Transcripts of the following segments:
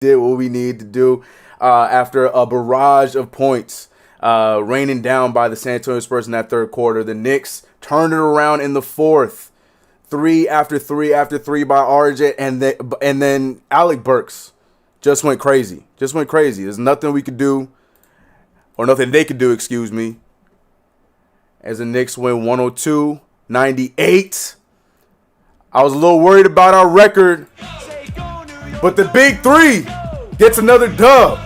did what we needed to do after a barrage of points raining down by the San Antonio Spurs in that third quarter. The Knicks turned it around in the fourth, three after three after three by RJ, and then Alec Burks just went crazy. Just went crazy. There's nothing we could do, or nothing they could do, excuse me, as the Knicks win 102-98. I was a little worried about our record, but the big three gets another dub.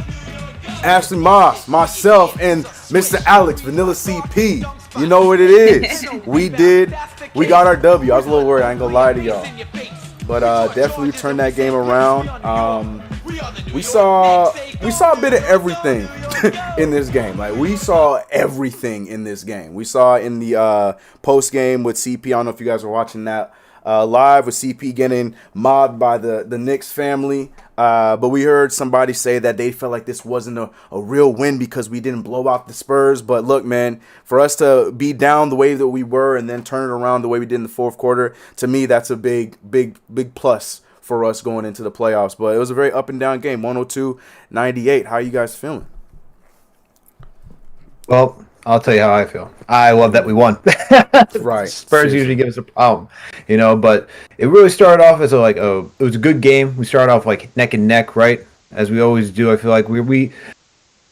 Ashley Moss, myself, and Mr. Alex, Vanilla CP. You know what it is. We did. We got our W. I was a little worried. I ain't gonna lie to y'all. But definitely turned that game around. We saw a bit of everything in this game. Like, we saw everything in this game. We saw in the post game with CP. I don't know if you guys were watching that live, with CP getting mobbed by the Knicks family. But we heard somebody say that they felt like this wasn't a real win because we didn't blow out the Spurs. But look, man, for us to be down the way that we were and then turn it around the way we did in the fourth quarter, to me, that's a big plus for us going into the playoffs. But it was a very up and down game, 102-98. How are you guys feeling? Well, I'll tell you how I feel. I love that we won. Right. Spurs Seriously. usually give us a problem, but it really started off as it was a good game. We started off like neck and neck, right? As we always do. I feel like we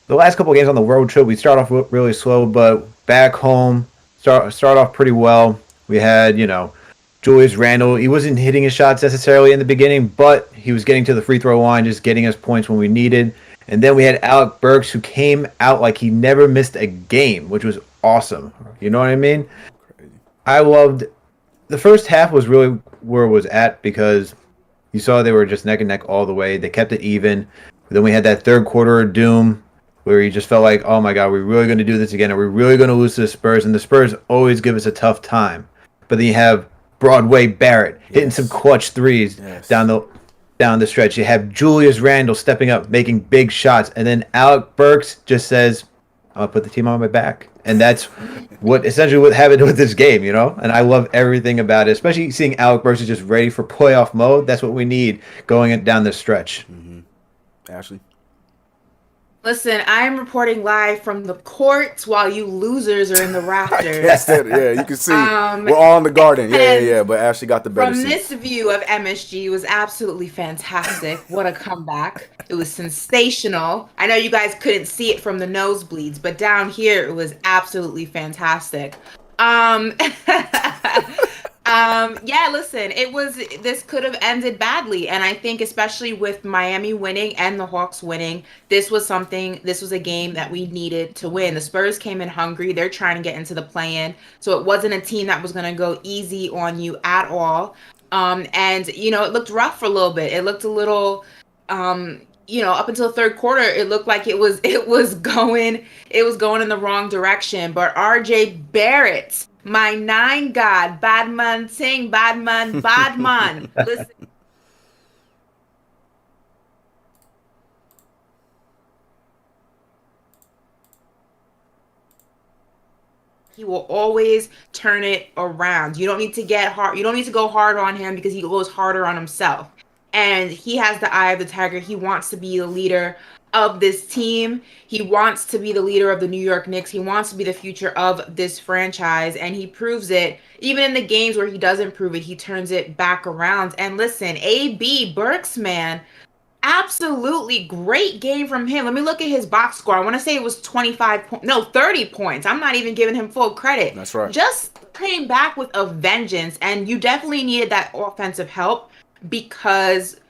the last couple of games on the road trip, we start off really slow, but back home, start off pretty well. We had, Julius Randle. He wasn't hitting his shots necessarily in the beginning, but he was getting to the free throw line, just getting us points when we needed. And then we had Alec Burks, who came out like he never missed a game, which was awesome. You know what I mean? Crazy. I loved the first half was really where it was at because you saw they were just neck and neck all the way. They kept it even. Then we had that third quarter of doom where you just felt like, oh my God, we're really going to do this again. Are we really going to lose to the Spurs? And the Spurs always give us a tough time. But then you have Broadway Barrett hitting some clutch threes down the stretch. You have Julius Randle stepping up, making big shots. And then Alec Burks just says, I'm going to put the team on my back. And that's what happened with this game, And I love everything about it, especially seeing Alec Burks is just ready for playoff mode. That's what we need going down this stretch. Mm-hmm. Ashley? Listen, I'm reporting live from the court while you losers are in the rafters. Yes, yeah, you can see we're all in the garden. Yeah. But Ashley got the better From seat. this view of MSG was absolutely fantastic. What a comeback. It was sensational. I know you guys couldn't see it from the nosebleeds, but down here it was absolutely fantastic. Yeah, listen, this could have ended badly. And I think especially with Miami winning and the Hawks winning, this was a game that we needed to win. The Spurs came in hungry. They're trying to get into the play-in. So it wasn't a team that was going to go easy on you at all. And it looked rough for a little bit. It looked a little, up until the third quarter, it looked like it was going in the wrong direction. But RJ Barrett, my 9 god, Badman Singh, Badman. Listen. He will always turn it around. You don't need to get hard. You don't need to go hard on him because he goes harder on himself. And he has the eye of the tiger. He wants to be the leader of this team. He wants to be the leader of the New York Knicks. He wants to be the future of this franchise, and he proves it. Even in the games where he doesn't prove it, he turns it back around. And listen, AB Burks, man, absolutely great game from him. Let me look at his box score. I want to say it was 30 points. I'm not even giving him full credit. That's right. Just came back with a vengeance, and you definitely needed that offensive help because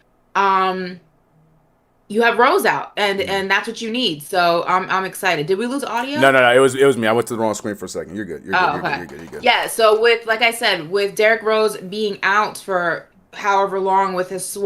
you have Rose out, and that's what you need. So I'm excited. Did we lose audio? No. It was me. I went to the wrong screen for a second. You're good. You're good. Yeah. So like I said, with Derrick Rose being out for however long with his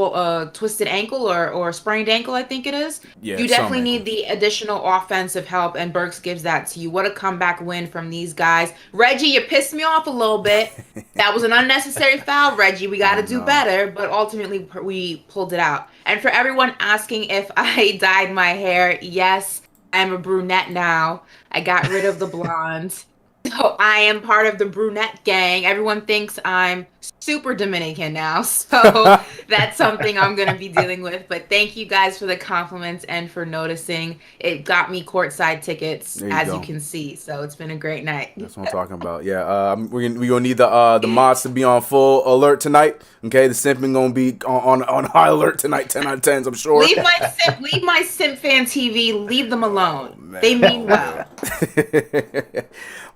twisted ankle or sprained ankle, I think it is. Yeah, you definitely need the additional offensive help, and Burks gives that to you. What a comeback win from these guys. Reggie, you pissed me off a little bit. That was an unnecessary foul, Reggie. We got to do better, but ultimately we pulled it out. And for everyone asking if I dyed my hair, yes, I'm a brunette now. I got rid of the blonde. So I am part of the brunette gang. Everyone thinks I'm super Dominican now. So that's something I'm going to be dealing with. But thank you guys for the compliments and for noticing. It got me courtside tickets, There you as you go. can see. So it's been a great night. That's what I'm talking about. Yeah, we gonna need the mods to be on full alert tonight. Okay, the simping gonna be on high alert tonight. 10 out of 10s, I'm sure. Leave my SimFan TV. Leave them Oh alone. man. They mean Oh well. man.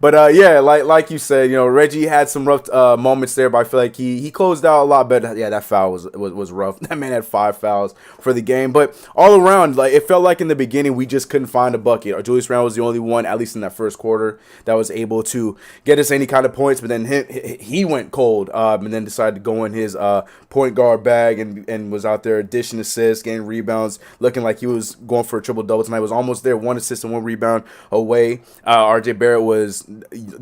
But yeah, like you said, Reggie had some rough moments there, but I feel like he closed out a lot better. Yeah, that foul was rough. That man had 5 fouls for the game, but all around, like it felt like in the beginning we just couldn't find a bucket. Or Julius Randle was the only one, at least in that first quarter, that was able to get us any kind of points. But then he went cold, and then decided to go in his point guard bag and was out there dishing assists, getting rebounds, looking like he was going for a triple double tonight. Was almost there, 1 assist and 1 rebound away. RJ Barrett was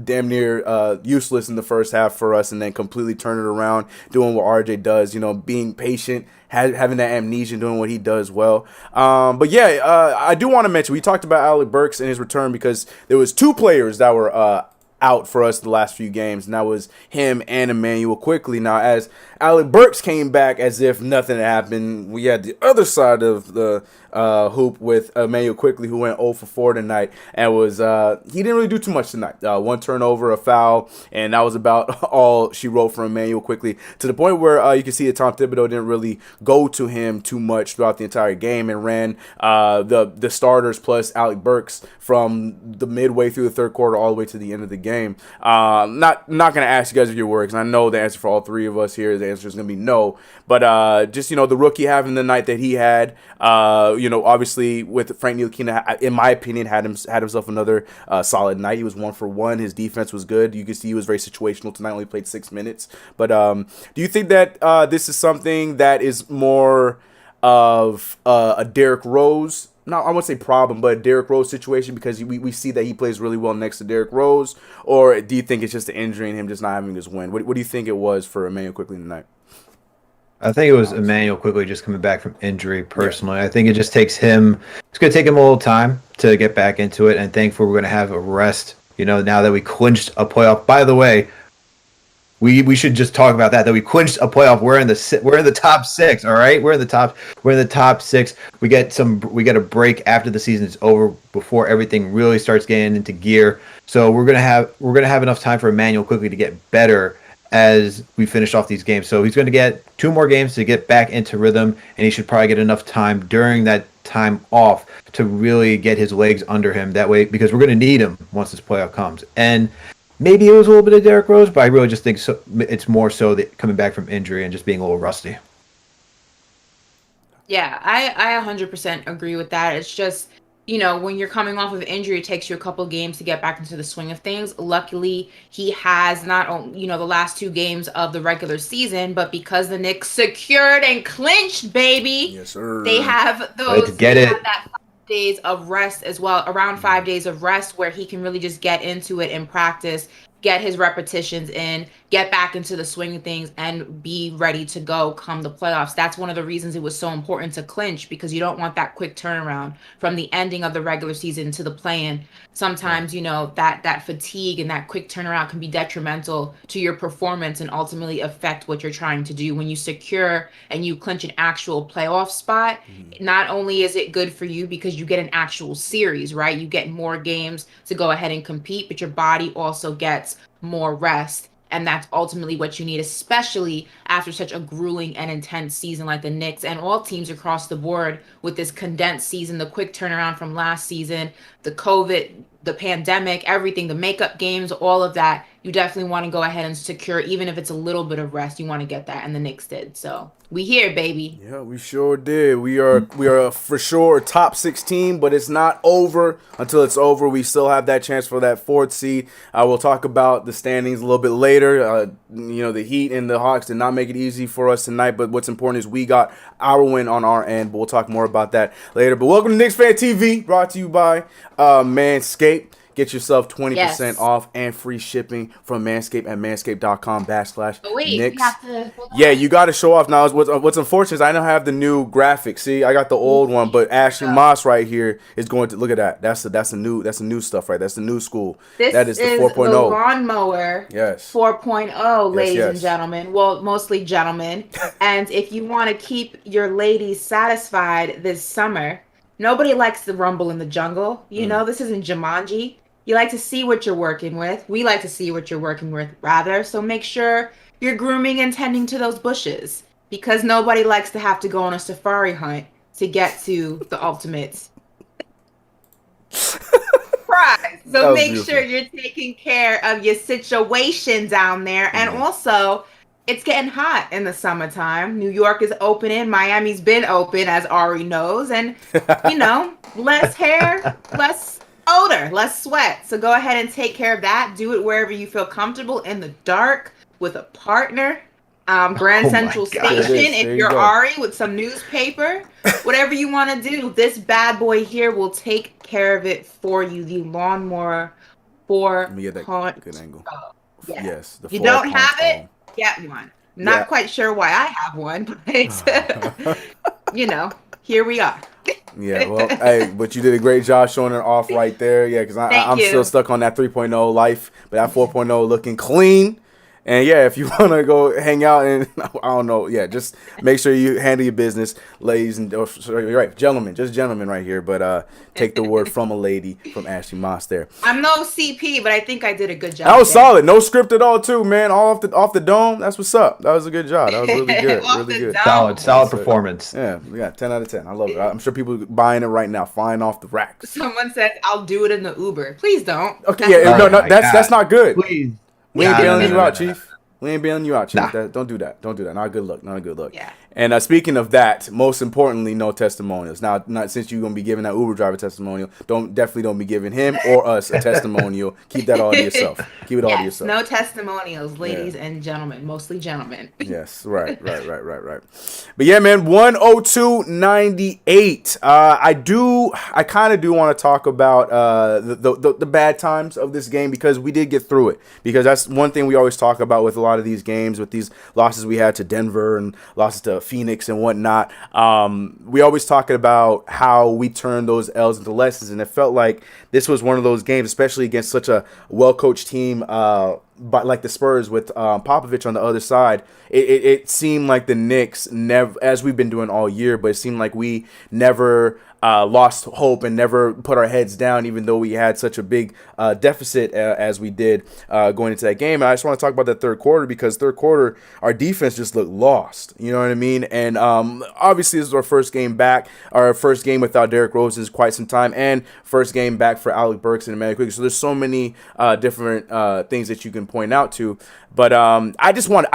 damn near useless in the first half for us, and then completely turn it around, doing what RJ does, being patient, having that amnesia, doing what he does well. But yeah, I do want to mention, we talked about Alec Burks and his return because there was 2 players that were out for us the last few games, and that was him and Emmanuel Quickly. Now, as Alec Burks came back as if nothing had happened, we had the other side of the hoop with Emmanuel Quickly, who went 0 for 4 tonight, and was he didn't really do too much tonight. 1 turnover, a foul, and that was about all she wrote for Emmanuel Quickly, to the point where you can see that Tom Thibodeau didn't really go to him too much throughout the entire game, and ran the starters plus Alec Burks from the midway through the third quarter all the way to the end of the game. Not going to ask you guys if you're worried, because I know the answer for all 3 of us here, the answer is going to be no. But just the rookie having the night that he had, obviously with Frank Ntilikina, in my opinion, had himself another solid night. He was 1 for 1. His defense was good. You can see he was very situational tonight. Only played 6 minutes. But do you think that this is something that is more of a Derrick Rose? No, I won't say problem, but a Derrick Rose situation, because we see that he plays really well next to Derrick Rose? Or do you think it's just the injury and him just not having his win? What do you think it was for Emmanuel Quickly tonight? I think it was Emmanuel Quickly just coming back from injury. Personally, I think it just takes him. It's going to take him a little time to get back into it, and thankfully we're going to have a rest. Now that we clinched a playoff. By the way, we should just talk about that we clinched a playoff. We're in the top 6. All right, we're in the top 6. We get a break after the season is over, before everything really starts getting into gear. So we're gonna have enough time for Emmanuel Quickly to get better as we finish off these games. So he's going to get 2 more games to get back into rhythm, and he should probably get enough time during that time off to really get his legs under him. That way, because we're going to need him once this playoff comes. And maybe it was a little bit of Derrick Rose, but I really just think it's more so that coming back from injury and just being a little rusty. Yeah, I 100% agree with that. It's just, when you're coming off of injury, it takes you a couple games to get back into the swing of things. Luckily, he has not only, the last 2 games of the regular season, but because the Knicks secured and clinched, baby, Yes, sir. they have Let's get it. that 5 days of rest as well, around 5 days of rest, where he can really just get into it and practice, get his repetitions in, get back into the swing of things, and be ready to go come the playoffs. That's one of the reasons it was so important to clinch, because you don't want that quick turnaround from the ending of the regular season to the play-in. Sometimes, that fatigue and that quick turnaround can be detrimental to your performance and ultimately affect what you're trying to do. When you secure and you clinch an actual playoff spot, not only is it good for you because you get an actual series, right? You get more games to go ahead and compete, but your body also gets more rest. And that's ultimately what you need, especially after such a grueling and intense season like the Knicks and all teams across the board with this condensed season, the quick turnaround from last season, the COVID, the pandemic, everything, the makeup games, all of that. You definitely want to go ahead and secure, even if it's a little bit of rest, you want to get that, and the Knicks did. So we here, baby. Yeah, we sure did. We are for sure a top 16, but it's not over until it's over. We still have that chance for that 4th seed. We'll talk about the standings a little bit later. The Heat and the Hawks did not make it easy for us tonight, but what's important is we got our win on our end, but we'll talk more about that later. But welcome to Knicks Fan TV, brought to you by Manscaped. Get yourself 20% Yes. off and free shipping from Manscaped at But wait, we manscaped.com/Knicks. have to. Hold Yeah, on. you got to show off now. What's unfortunate is I don't have the new graphic. See, I got the old one, but Ashley Moss right here is going to look at that. That's the new stuff, right? That's the new school. This That is the is 4.0. the lawnmower Yes. 4.0, ladies and yes. gentlemen. Well, mostly gentlemen. And if you want to keep your ladies satisfied this summer, nobody likes the rumble in the jungle. You know, this isn't Jumanji. You like to see what you're working with. We like to see what you're working with, rather. So make sure you're grooming and tending to those bushes, because nobody likes to have to go on a safari hunt to get to the ultimate prize. So make sure you're taking care of your situation down there. And also, it's getting hot in the summertime. New York is opening. Miami's been open, as Ari knows. And, you know, less hair, less odor, less sweat. So go ahead and take care of that. Do it wherever you feel comfortable, in the dark, with a partner. Grand Central Station, if you're Ari, with some newspaper, whatever you want to do, this bad boy here will take care of it for you. The lawnmower 4. Let me get that good angle. Yes. You don't have it? Get one. Not quite sure why I have one, but you know, here we are. Yeah, well, hey, but you did a great job showing it off right there. Yeah, because I'm still stuck on that 3.0 life, but that 4.0 looking clean. And yeah, if you want to go hang out and I don't know, yeah, just make sure you handle your business, ladies and sorry, you're right, gentlemen, just gentlemen right here. But take the word from a lady, from Ashley Moss there. I'm no CP, but I think I did a good job. That was solid, no script at all, too, man. All off the dome. That's what's up. That was a good job. That was really good, really good. Solid performance. Yeah, 10 out of 10. I love it. I'm sure people buying it right now, flying off the racks. Someone said, "I'll do it in the Uber." Please don't. Okay, yeah, no, that's not good. Please. We ain't bailing you out, Chief. We ain't bailing you out, Chief. Nah. Don't do that. Don't do that. Not a good look. Not a good look. Yeah. And speaking of that, most importantly, no testimonials. Now, not since you're gonna be giving that Uber driver testimonial, definitely don't be giving him or us a testimonial. Keep that all to yourself. Keep it all to yourself. No testimonials, ladies and gentlemen, mostly gentlemen. Yes, right. But yeah, man, 102.98. I kind of do want to talk about the bad times of this game, because we did get through it. Because that's one thing we always talk about with a lot of these games, with these losses we had to Denver and losses to Phoenix and whatnot. We always talking about how we turned those L's into lessons, and it felt like this was one of those games, especially against such a well-coached team, but like the Spurs with Popovich on the other side. It seemed like the Knicks never, as we've been doing all year, but it seemed like we never lost hope and never put our heads down, even though we had such a big deficit as we did going into that game. And I just want to talk about that third quarter, because third quarter, our defense just looked lost. You know what I mean? And obviously, this is our first game back, our first game without Derrick Rose in quite some time, and first game back for Alec Burks and Emmanuel Quigley. So there's so many different things that you can point out to. But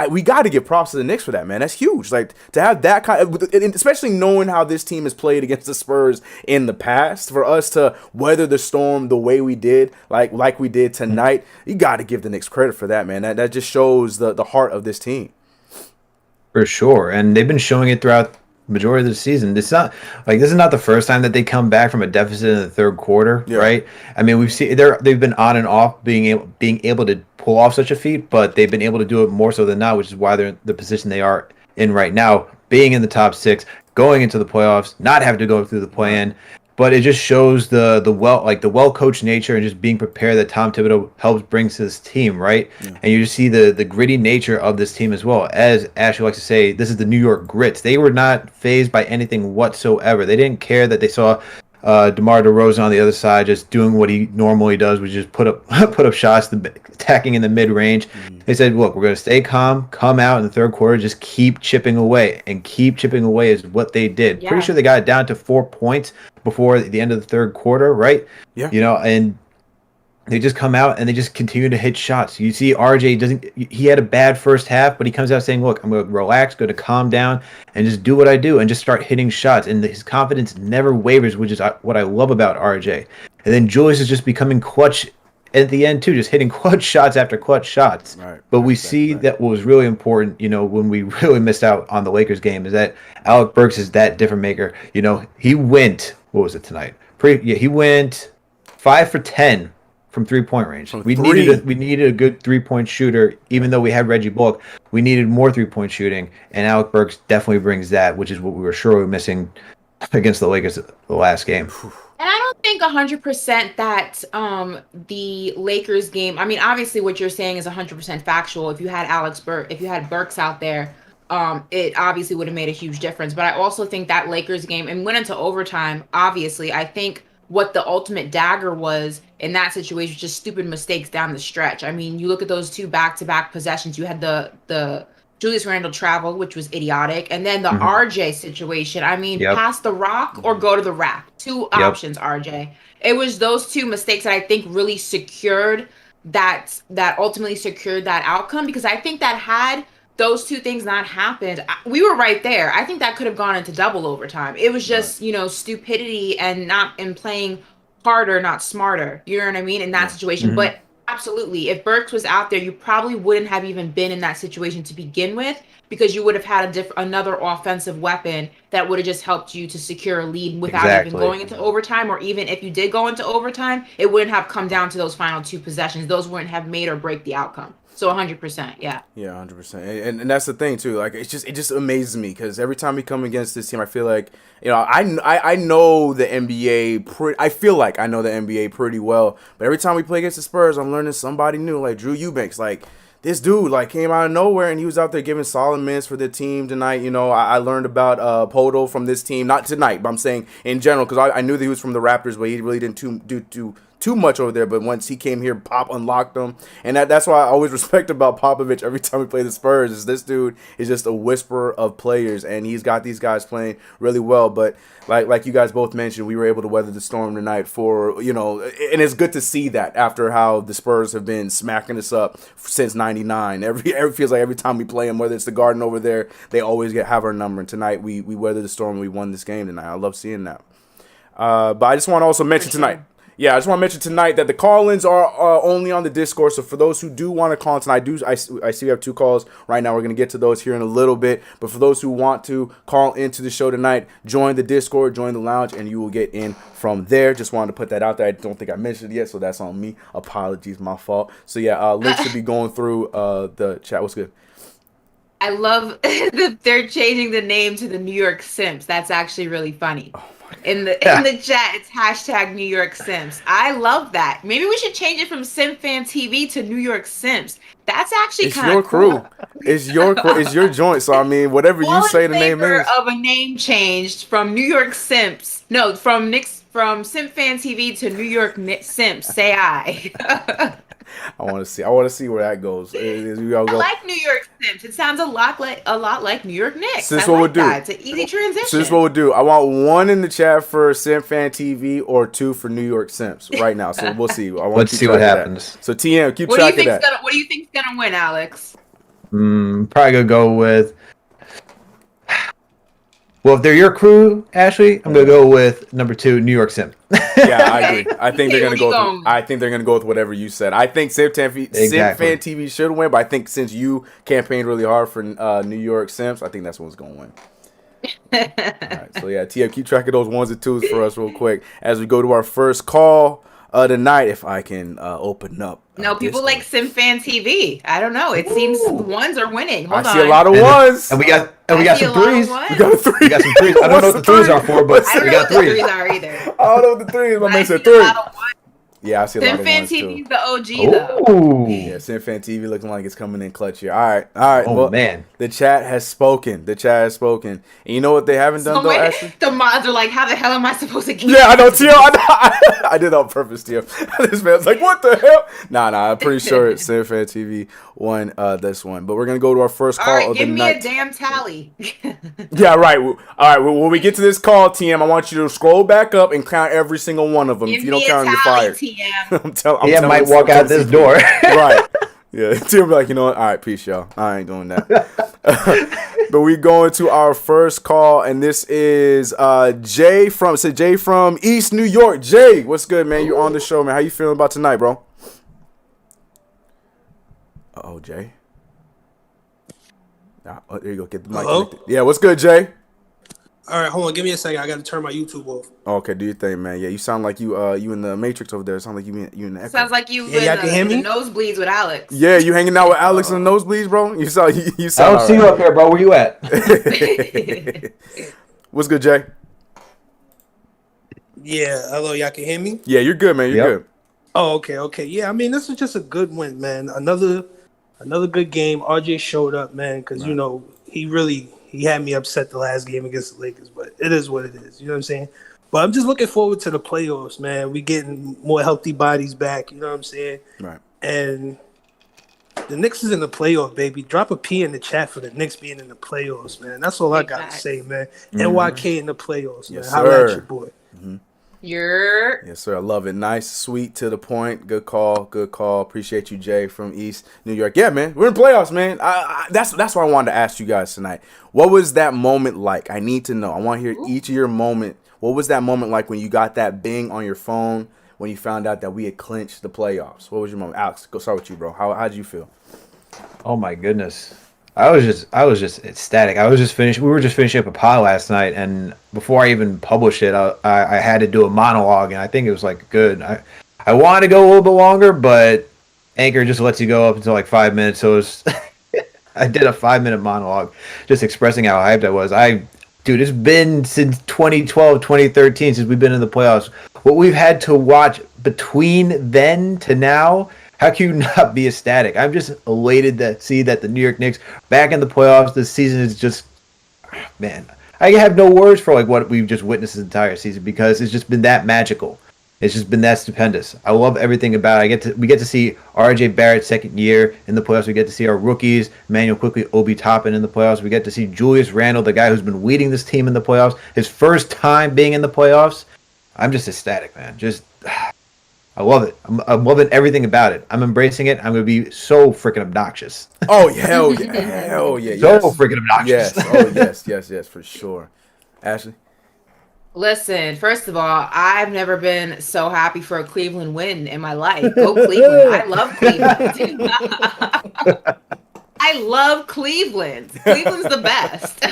we got to give props to the Knicks for that, man. That's huge. Like, to have that kind of, especially knowing how this team has played against the Spurs in the past, for us to weather the storm the way we did, like we did tonight, you got to give the Knicks credit for that, man. That just shows the heart of this team. For sure. And they've been showing it throughout the majority of the season. It's not like, this is not the first time that they come back from a deficit in the third quarter, right? I mean, we've seen they've been on and off being able to pull off such a feat, but they've been able to do it more so than not, which is why they're in the position they are in right now, being in the top 6, going into the playoffs, not having to go through the play-in. But it just shows the well-coached nature and just being prepared that Tom Thibodeau helps bring to this team, right? Yeah. And you just see the gritty nature of this team as well. As Ashley likes to say, this is the New York Grits. They were not fazed by anything whatsoever. They didn't care that they saw DeMar DeRozan on the other side just doing what he normally does, which is put up shots, attacking in the mid-range. They said, look, we're going to stay calm, come out in the third quarter, just keep chipping away. And keep chipping away is what they did. Yeah. Pretty sure they got it down to 4 points before the end of the third quarter, right? Yeah. You know, and they just come out and they just continue to hit shots. You see RJ he had a bad first half, but he comes out saying, look, I'm going to relax, going to calm down and just do what I do and just start hitting shots. And his confidence never wavers, which is what I love about RJ. And then Julius is just becoming clutch at the end too, just hitting clutch shots after clutch shots. Right. But we see that what was really important, you know, when we really missed out on the Lakers game, is that Alec Burks is that difference maker. You know, he went, what was it tonight? He went 5 for 10 from 3-point range. From We three. needed a good 3-point shooter, even though we had Reggie Bullock. We needed more 3-point shooting, and Alec Burks definitely brings that, which is what we were sure we were missing against the Lakers the last game. And I don't think 100% that the Lakers game. I mean, obviously, what you're saying is 100% factual. If you had if you had Burks out there, it obviously would have made a huge difference. But I also think that Lakers game and went into overtime. Obviously, I think what the ultimate dagger was in that situation was just stupid mistakes down the stretch. I mean, you look at those two back-to-back possessions. You had the Julius Randle travel, which was idiotic. And then the RJ situation. I mean, pass the rock or go to the rack. Two options, RJ. It was those two mistakes that I think really secured that ultimately secured that outcome, because I think that had those two things not happened, we were right there. I think that could have gone into double overtime. It was just, stupidity and playing harder, not smarter. You know what I mean? In that situation. But absolutely, if Burks was out there, you probably wouldn't have even been in that situation to begin with, because you would have had another offensive weapon that would have just helped you to secure a lead without even going into overtime. Or even if you did go into overtime, it wouldn't have come down to those final two possessions. Those wouldn't have made or break the outcome. So 100%, yeah. Yeah, 100%. And that's the thing too. Like it just amazes me, because every time we come against this team, I feel like, I know the NBA I feel like I know the NBA pretty well, but every time we play against the Spurs, I'm learning somebody new, like Drew Eubanks. Like this dude came out of nowhere, and he was out there giving solid minutes for the team tonight. I learned about Poto from this team, not tonight, but I'm saying in general, because I knew that he was from the Raptors, but he really didn't do too much over there. But once he came here, Pop unlocked him, and that's why I always respect about Popovich every time we play the Spurs. Is this dude is just a whisperer of players, and he's got these guys playing really well. But like you guys both mentioned, we were able to weather the storm tonight and it's good to see that after how the Spurs have been smacking us up since '99. Every feels like every time we play them, whether it's the Garden over there, they always have our number. And tonight we weathered the storm and we won this game tonight. I love seeing that. But I just want to also mention tonight. Yeah, I just want to mention tonight that the call-ins are only on the Discord. So for those who do want to call in tonight, I see we have 2 calls right now. We're going to get to those here in a little bit. But for those who want to call into the show tonight, join the Discord, join the lounge, and you will get in from there. Just wanted to put that out there. I don't think I mentioned it yet, so that's on me. Apologies, my fault. So yeah, links should be going through the chat. What's good? I love that they're changing the name to the New York Simps. That's actually really funny. Oh. In the chat, it's hashtag New York Simps. I love that. Maybe we should change it from CNYFANTV to New York Simps. That's actually kind of cool. It's your crew. It's your joint. So I mean, whatever you say the name is. Of a name changed from New York Simps. No, from CNYFANTV to New York Simps. Say I. I want to see where that goes. I like New York Simps. It sounds a lot like New York Knicks. This is what we'll do. It's an easy transition. So this is what we'll do. I want 1 in the chat for CNYFANTV or 2 for New York Simps right now. So we'll see. Let's see what happens. So TM, keep track of that. What do you think's gonna win, Alex? Probably gonna go with. Well, if they're your crew, Ashley, I'm gonna go with number 2, New York Simp. Yeah, I agree. I think they're gonna go. I think they're gonna go with whatever you said. I think CNYFANTV should win, but I think since you campaigned really hard for New York Simps, I think that's what's gonna win. All right, so yeah, TM, keep track of those 1s and 2s for us real quick as we go to our first call tonight. If I can open up. No, people like CNYFANTV. I don't know. It seems the 1s are winning. Hold on. I see a lot of 1s. And we got some 3s. We got 3. We got some 3s. I don't know what the 3s are for, but we got 3s. I don't know what the 3s are either. I don't know what the 3s. My man said 3. Yeah, I see a lot of 1s too. CNYFANTV's the OG though. Ooh. Yeah, CNYFANTV looking like it's coming in clutch here. All right. Oh well, man, the chat has spoken. And you know what they haven't done though, Ashley? The mods are like, how the hell am I supposed to get? Yeah, I know, Tio. I did that on purpose, Tio. This man's like, what the hell? Nah. I'm pretty sure CNYFANTV won this one. But we're gonna go to our first call of the night. Give me a damn tally. Yeah, right. All right. When we get to this call, TM, I want you to scroll back up and count every single one of them. If you don't count them, you're fired. TM might walk out this door. Right. Yeah. TM be like, you know what? All right, peace, y'all. I ain't doing that. But we going to our first call, and this is Jay from East New York. Jay, what's good, man? You're on the show, man. How you feeling about tonight, bro? Uh-oh, Jay. There you go. Get the mic connected. Yeah, what's good, Jay? All right, hold on. Give me a second. I got to turn my YouTube off. Okay, do your thing, man. Yeah, you sound like you in the Matrix over there. It sound like you in the Sounds Echo. like you Yeah, y'all can hear in the me? nosebleeds with Alex. Yeah, you hanging out with Alex in the Oh. nosebleeds, bro. You I sound don't all see you up here, bro. Where you at? right. What's good, Jay? Yeah, hello. Y'all can hear me? Yeah, you're good, man. You're Yep. good. Oh, okay, okay. Yeah, I mean, this is just a good win, man. Another good game. RJ showed up, man, because Right. he had me upset the last game against the Lakers, but it is what it is. You know what I'm saying? But I'm just looking forward to the playoffs, man. We getting more healthy bodies back. You know what I'm saying? Right. And the Knicks is in the playoff, baby. Drop a P in the chat for the Knicks being in the playoffs, man. That's all I Big gotta facts. say, man. Mm-hmm. NYK in the playoffs, man. Yes, Holla at your sir. boy. You're Yes, sir. I love it. Nice, sweet, to the point. Good call. Good call. Appreciate you, Jay, from East New York. Yeah, man. We're in playoffs, man. That's why I wanted to ask you guys tonight. What was that moment like? I need to know. I want to hear each of your moment. What was that moment like when you got that bing on your phone when you found out that we had clinched the playoffs? What was your moment? Alex, go start with you, bro. How did you feel? Oh my goodness. I was just ecstatic. We were just finishing up a pod last night, and before I even published it, I had to do a monologue, and I think it was like good. I wanted to go a little bit longer, but Anchor just lets you go up until like 5 minutes. So it was, I did a 5 minute monologue, just expressing how hyped I was. Dude, it's been since 2012, 2013 since we've been in the playoffs. What we've had to watch between then to now, how can you not be ecstatic? I'm just elated to see that the New York Knicks back in the playoffs. This season is just, man, I have no words for like what we've just witnessed this entire season because it's just been that magical. It's just been that stupendous. I love everything about it. We get to see R.J. Barrett's second year in the playoffs. We get to see our rookies, Emmanuel Quickly, Obi Toppin in the playoffs. We get to see Julius Randle, the guy who's been leading this team in the playoffs, his first time being in the playoffs. I'm just ecstatic, man. Just, I love it. I'm loving everything about it. I'm embracing it. I'm going to be so freaking obnoxious. Oh, hell yeah. Hell yeah. So Yes. freaking obnoxious. Yes. Oh, yes, for sure. Ashley? Listen, first of all, I've never been so happy for a Cleveland win in my life. Go Cleveland. I love Cleveland. I love Cleveland. Cleveland's the best.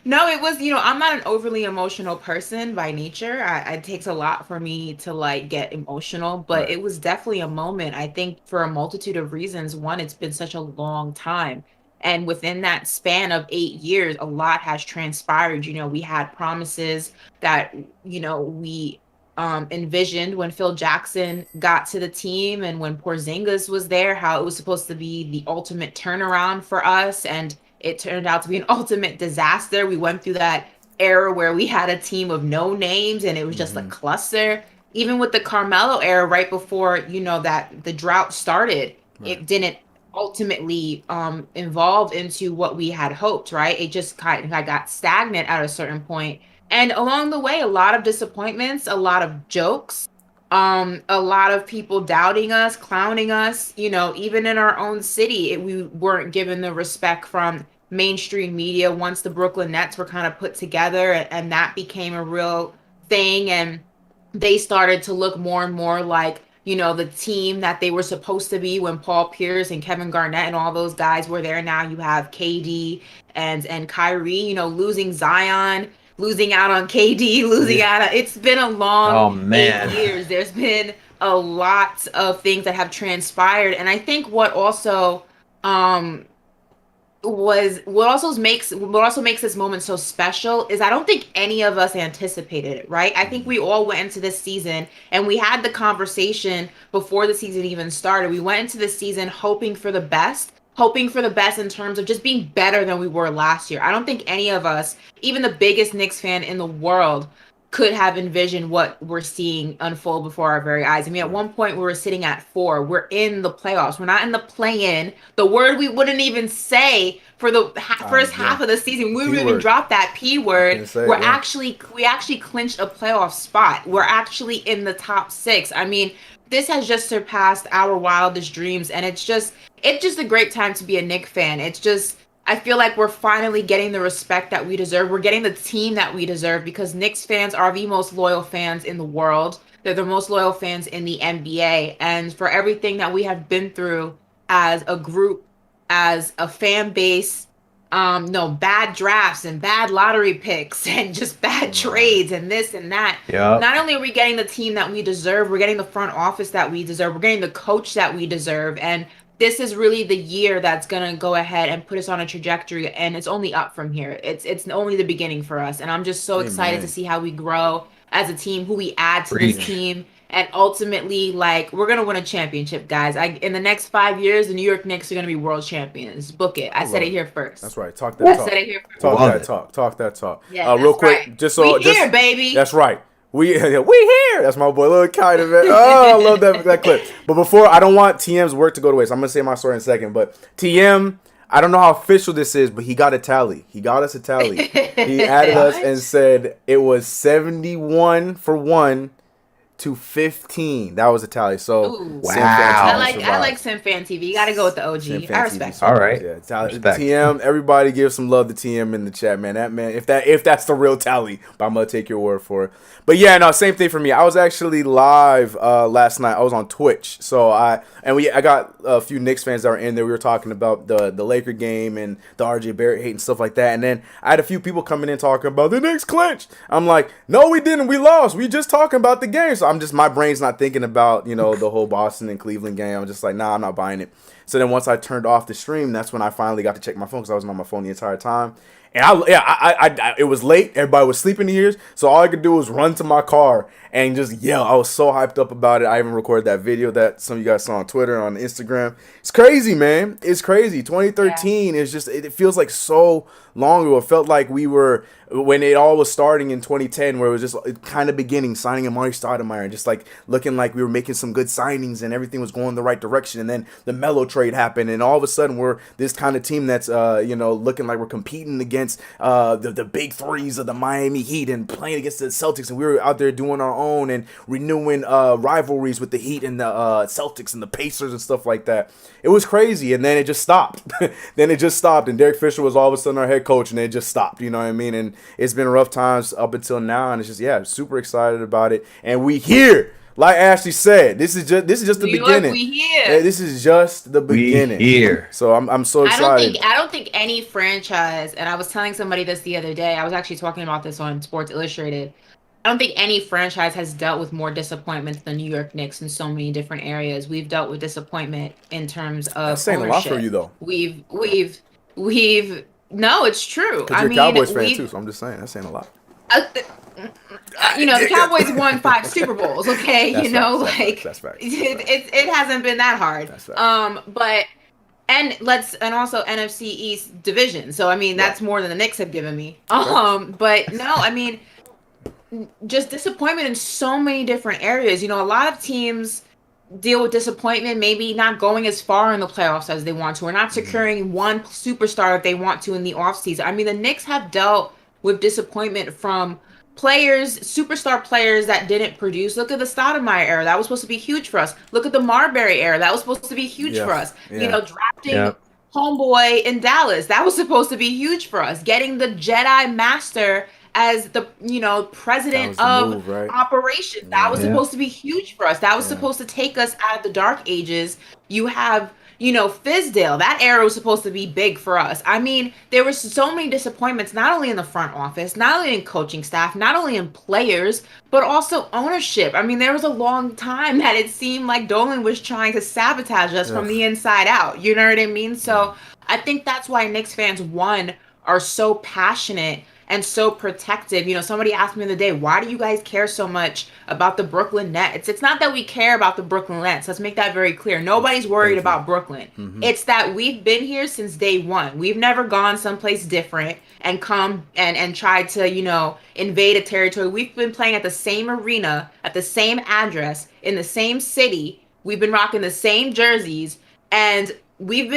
No, it was, I'm not an overly emotional person by nature. It takes a lot for me to like get emotional, but Right. it was definitely a moment. I think for a multitude of reasons. One, it's been such a long time. And within that span of 8 years, a lot has transpired. We had promises that, we envisioned when Phil Jackson got to the team and when Porzingis was there, how it was supposed to be the ultimate turnaround for us. And it turned out to be an ultimate disaster. We went through that era where we had a team of no names and it was just a cluster. Even with the Carmelo era, right before, that the drought started, Right. it didn't ultimately evolve into what we had hoped, right? It just kind of got stagnant at a certain point. And along the way, a lot of disappointments, a lot of jokes, a lot of people doubting us, clowning us, even in our own city, we weren't given the respect from mainstream media once the Brooklyn Nets were kind of put together and that became a real thing. And they started to look more and more like, the team that they were supposed to be when Paul Pierce and Kevin Garnett and all those guys were there. Now you have KD and Kyrie, losing Zion, losing out on KD, losing Yeah. out on, it's been a long Oh, 8 man. years. There's been a lot of things that have transpired. And I think um what also makes this moment so special is I don't think any of us anticipated it, right? I think we all went into this season and we had the conversation before the season even started. We went into this season hoping for the best in terms of just being better than we were last year. I don't think any of us, even the biggest Knicks fan in the world, could have envisioned what we're seeing unfold before our very eyes. I mean, at one point we were sitting at 4. We're in the playoffs. We're not in the play-in. The word we wouldn't even say for the first half of the season. We wouldn't even P-word. drop that P word. Couldn't say it, yeah. We actually clinched a playoff spot. We're actually in the top 6. I mean, this has just surpassed our wildest dreams, and it's just a great time to be a Knicks fan. It's just I feel like we're finally getting the respect that we deserve. We're getting the team that we deserve because Knicks fans are the most loyal fans in the world. They're the most loyal fans in the NBA. And for everything that we have been through as a group, as a fan base, no, bad drafts and bad lottery picks and just bad trades and this and that. Yeah. Not only are we getting the team that we deserve, we're getting the front office that we deserve, we're getting the coach that we deserve. And this is really the year that's gonna go ahead and put us on a trajectory, and it's only up from here. It's only the beginning for us. And I'm just so excited to see how we grow as a team, who we add to this team. And ultimately, like, we're gonna win a championship, guys. In the next 5 years, the New York Knicks are gonna be world champions. Book it. I said it here first. That's right. Talk that talk. I said it here first. Talk that talk. Yeah, real quick, right. just so we here, baby. That's right. We here. That's my boy, Lil Kind of it. Oh, I love that clip. But before, I don't want TM's work to go to waste. I'm gonna say my story in a second. But TM, I don't know how official this is, but he got a tally. He got us a tally. He added us and said it was 71 for 1 to 15. That was a tally. So Ooh, wow. I like CinFanTV. You gotta go with the OG. I respect. All right. Yeah, TM. Everybody give some love to TM in the chat, man. That man, if that's the real tally, but I'm gonna take your word for it. But yeah, no, same thing for me. I was actually live last night. I was on Twitch, so I got a few Knicks fans that were in there. We were talking about the Laker game and the RJ Barrett hate and stuff like that. And then I had a few people coming in talking about the Knicks clinched. I'm like, no, we didn't. We lost. We just talking about the game. So my brain's not thinking about, the whole Boston and Cleveland game. I'm just like, nah, I'm not buying it. So then once I turned off the stream, that's when I finally got to check my phone, because I wasn't on my phone the entire time. And I it was late. Everybody was sleeping here, so all I could do was run to my car and just yell. I was so hyped up about it. I even recorded that video that some of you guys saw on Twitter, on Instagram. It's crazy, man. It's crazy. 2013 is just, it feels like so long ago. It felt like we were, when it all was starting in 2010, where it was just kind of beginning, signing Amari Stoudemire, and just like looking like we were making some good signings and everything was going the right direction. And then the Melo trade happened, and all of a sudden we're this kind of team that's looking like we're competing against the big threes of the Miami Heat and playing against the Celtics, and we were out there doing our own and renewing rivalries with the Heat and the Celtics and the Pacers and stuff like that. It was crazy, and then it just stopped. And Derek Fisher was all of a sudden our head coach, and it just stopped. You know what I mean? And it's been rough times up until now, and it's just, super excited about it. And we here, like Ashley said, this is just the beginning. We here. Yeah, this is just the beginning. We here. So I'm so excited. I don't think any franchise, and I was telling somebody this the other day. I was actually talking about this on Sports Illustrated. I don't think any franchise has dealt with more disappointments than New York Knicks in so many different areas. We've dealt with disappointment in terms of That's saying ownership. a lot for you, though. We've no, it's true. Because you're a Cowboys fan too, so I'm just saying that's saying a lot. The Cowboys won 5 Super Bowls. Okay, that's facts. It hasn't been that hard. That's facts. But and also NFC East division. So I mean that's more than the Knicks have given me. But no, I mean, just disappointment in so many different areas. A lot of teams deal with disappointment, maybe not going as far in the playoffs as they want to, or not securing one superstar that they want to in the offseason. I mean, the Knicks have dealt with disappointment from superstar players that didn't produce. Look at the Stoudemire era. That was supposed to be huge for us. Look at the Marbury era. That was supposed to be huge for us. Yeah. Drafting Homeboy in Dallas. That was supposed to be huge for us. Getting the Jedi Master as the president of move, right? operations. That was supposed to be huge for us. That was supposed to take us out of the dark ages. You have Fizdale. That era was supposed to be big for us. I mean, there were so many disappointments, not only in the front office, not only in coaching staff, not only in players, but also ownership. I mean, there was a long time that it seemed like Dolan was trying to sabotage us from the inside out. You know what I mean? So I think that's why Knicks fans, are so passionate and so protective. Somebody asked me the other day, why do you guys care so much about the Brooklyn Nets? It's not that we care about the Brooklyn Nets. Let's make that very clear. Nobody's worried about Brooklyn. Mm-hmm. It's that we've been here since day one. We've never gone someplace different and come and tried to, invade a territory. We've been playing at the same arena, at the same address, in the same city. We've been rocking the same jerseys, and we've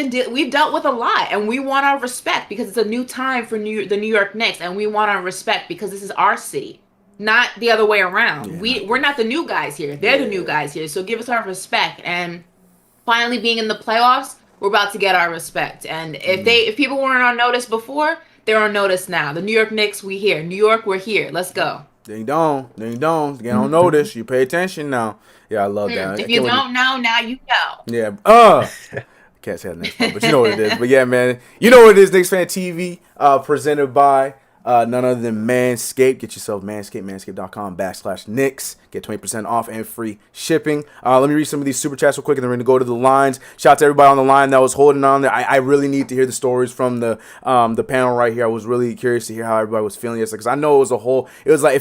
dealt with a lot, and we want our respect because it's a new time for the New York Knicks, and we want our respect because this is our city, not the other way around. We're not the new guys here. They're the new guys here. So give us our respect. And finally being in the playoffs, we're about to get our respect. And if people weren't on notice before, they're on notice now. The New York Knicks, we here. New York, we're here. Let's go. Ding dong. Get on notice. You pay attention now. Yeah, I love that. If you don't know, now you know. Yeah. can't say the next part, but you know what it is. But yeah, man, you know what it is. Knicks Fan TV, presented by none other than Manscaped. Get yourself Manscaped, manscaped.com/Knicks. Get 20% off and free shipping. Let me read some of these super chats real quick, and then we're going to go to the lines. Shout out to everybody on the line that was holding on there. I really need to hear the stories from the panel right here. I was really curious to hear how everybody was feeling yesterday, because I know it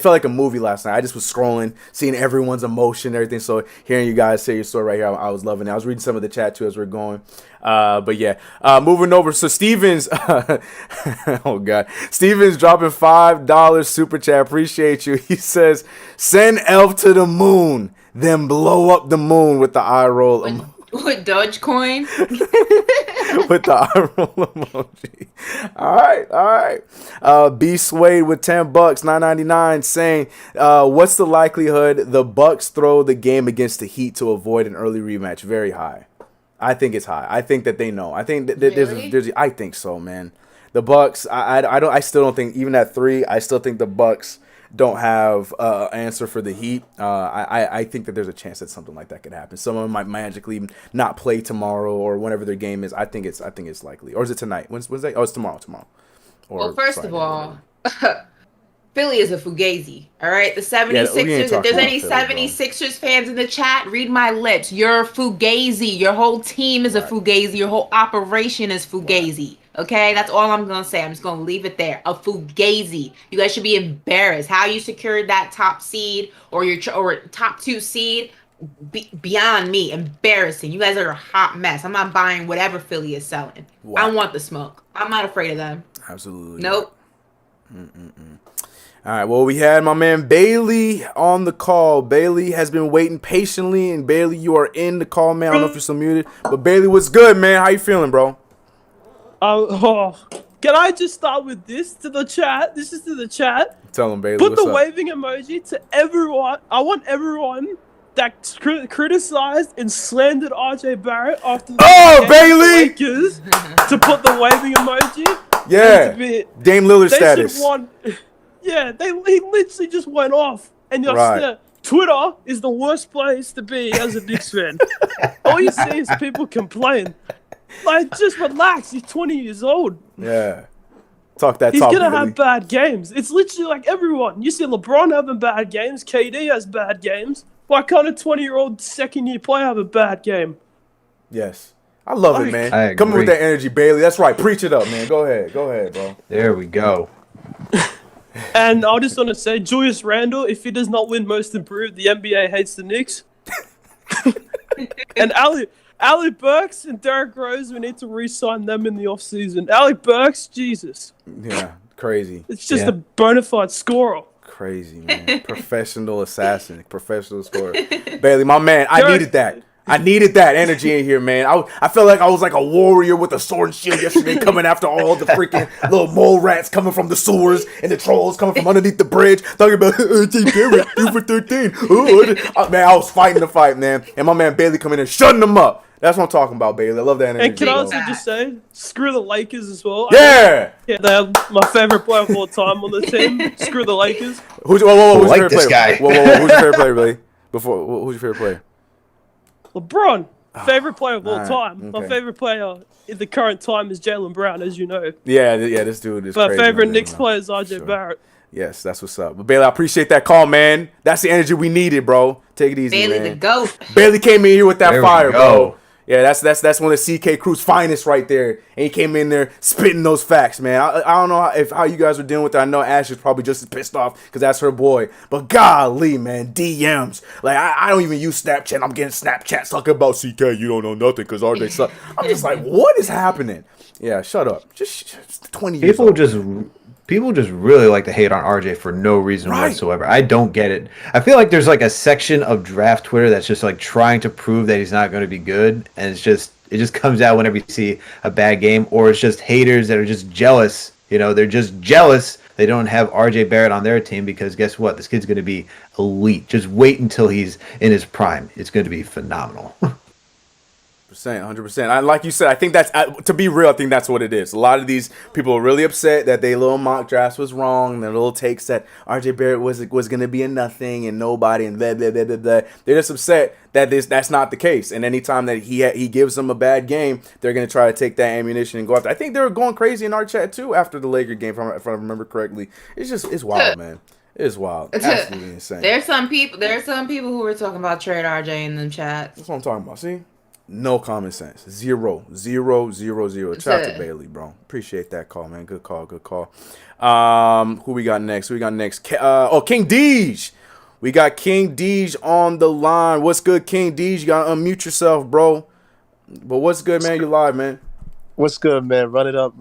felt like a movie last night. I just was scrolling, seeing everyone's emotion and everything. So hearing you guys say your story right here, I was loving it. I was reading some of the chat too as we're going. But yeah, moving over. So Stevens, oh God, Stevens dropping $5 super chat. Appreciate you. He says, "Send Elf to the moon, then blow up the moon with the eye roll." With Dogecoin? With the eye roll emoji. All right. B Swade with $10, $9.99, saying, "What's the likelihood the Bucks throw the game against the Heat to avoid an early rematch?" Very high. I think it's high. I think that they know. I think that there's. I think so, man. The Bucks. I still don't think, even at 3. I still think the Bucks don't have an answer for the Heat. I think that there's a chance that something like that could happen. Someone might magically not play tomorrow or whenever their game is. I think it's likely. Or is it tonight? When's that? Oh, it's tomorrow. Or well, first Friday, of all, Philly is a fugazi. All right, the 76ers. Yeah, If there's any Philly, 76ers fans in the chat, read my lips. You're a fugazi. Your whole team is a fugazi. Your whole operation is fugazi. Okay, that's all I'm gonna say. I'm just gonna leave it there. A fugazi. You guys should be embarrassed. How you secured that top seed or top 2 seed? Beyond me, embarrassing. You guys are a hot mess. I'm not buying whatever Philly is selling. Wow. I want the smoke. I'm not afraid of them. Absolutely. Nope. All right, well, we had my man Bailey on the call. Bailey has been waiting patiently, and Bailey, you are in the call, man. I don't know if you're still muted, but Bailey, what's good, man? How you feeling, bro? Can I just start with this to the chat? This is to the chat. Tell him, Bailey. Put what's the up? waving emoji to everyone. I want everyone that criticized and slandered RJ Barrett after the game Bailey! with the Lakers to put the waving emoji. Yeah, And to be- Dame Lillard they status. should want. Yeah, he literally just went off, and Right. Twitter is the worst place to be as a Knicks fan. All you see is people complain. Like, just relax. He's 20 years old. Yeah, talk that He's talk. gonna Bailey. have bad games. It's literally like everyone. You see LeBron having bad games. KD has bad games. Why can't a 20-year-old second-year player have a bad game? Yes, I love it, man. I Coming with agree. that energy, Bailey. That's right. Preach it up, man. Go ahead, bro. There we go. And I just want to say, Julius Randle, if he does not win Most Improved, the NBA hates the Knicks. And Ali Burks and Derrick Rose, we need to re-sign them in the offseason. Ali Burks, Jesus. Yeah, crazy. It's just a bona fide scorer. Crazy, man. Professional assassin. Professional scorer. Bailey, my man, I needed that. I needed that energy in here, man. I felt like I was like a warrior with a sword and shield yesterday, coming after all the freaking little mole rats coming from the sewers and the trolls coming from underneath the bridge, talking about T. Barrett, 2 for 13. Man, I was fighting the fight, man. And my man Bailey coming in shutting them up. That's what I'm talking about, Bailey. I love that energy. And can I bro. also just say, screw the Lakers as well. Yeah! Yeah, they have my favorite player of all time on the team. Screw the Lakers. Who's your like favorite this player? guy. Who's your favorite player, Bailey? Who's your favorite player? LeBron, favorite player of all alright, time. okay. My favorite player at the current time is Jaylen Brown, as you know. Yeah, this dude is My crazy. favorite man. Knicks player is RJ Sure. Barrett. Yes, that's what's up. But Bailey, I appreciate that call, man. That's the energy we needed, bro. Take it easy, Bailey man. the GOAT. Bailey came in here with that There we fire, go. bro. Yeah, that's one of CK Crew's finest right there. And he came in there spitting those facts, man. I don't know how you guys are dealing with it. I know Ash is probably just as pissed off because that's her boy. But golly, man, DMs. Like, I don't even use Snapchat. I'm getting Snapchats talking about CK. You don't know nothing because RJ suck. I'm just like, what is happening? Yeah, shut up. Just 20 years old. People just really like to hate on RJ for no reason Right. whatsoever. I don't get it. I feel like there's like a section of draft Twitter that's just like trying to prove that he's not going to be good, and it just comes out whenever you see a bad game, or it's just haters that are just jealous. You know, they're just jealous they don't have RJ Barrett on their team because guess what? This kid's going to be elite. Just wait until he's in his prime. It's going to be phenomenal. 100%. I like you said. I think that's to be real. I think that's what it is. A lot of these people are really upset that their little mock drafts was wrong. Their little takes that RJ Barrett was going to be a nothing and nobody and blah blah blah blah blah. They're just upset that that's not the case. And anytime that he gives them a bad game, they're going to try to take that ammunition and go after. I think they were going crazy in our chat too after the Laker game, if I remember correctly. It's wild, man. It's wild. Absolutely insane. There's some people who were talking about trade RJ in them chats. That's what I'm talking about. See? No common sense. Zero. Shout out to Bailey, bro. Appreciate that call, man. Good call. Who we got next? King Deej. We got King Deej on the line. What's good, King Deej? You gotta unmute yourself, bro. But what's good, man? You live, man. What's good, man? Run it up.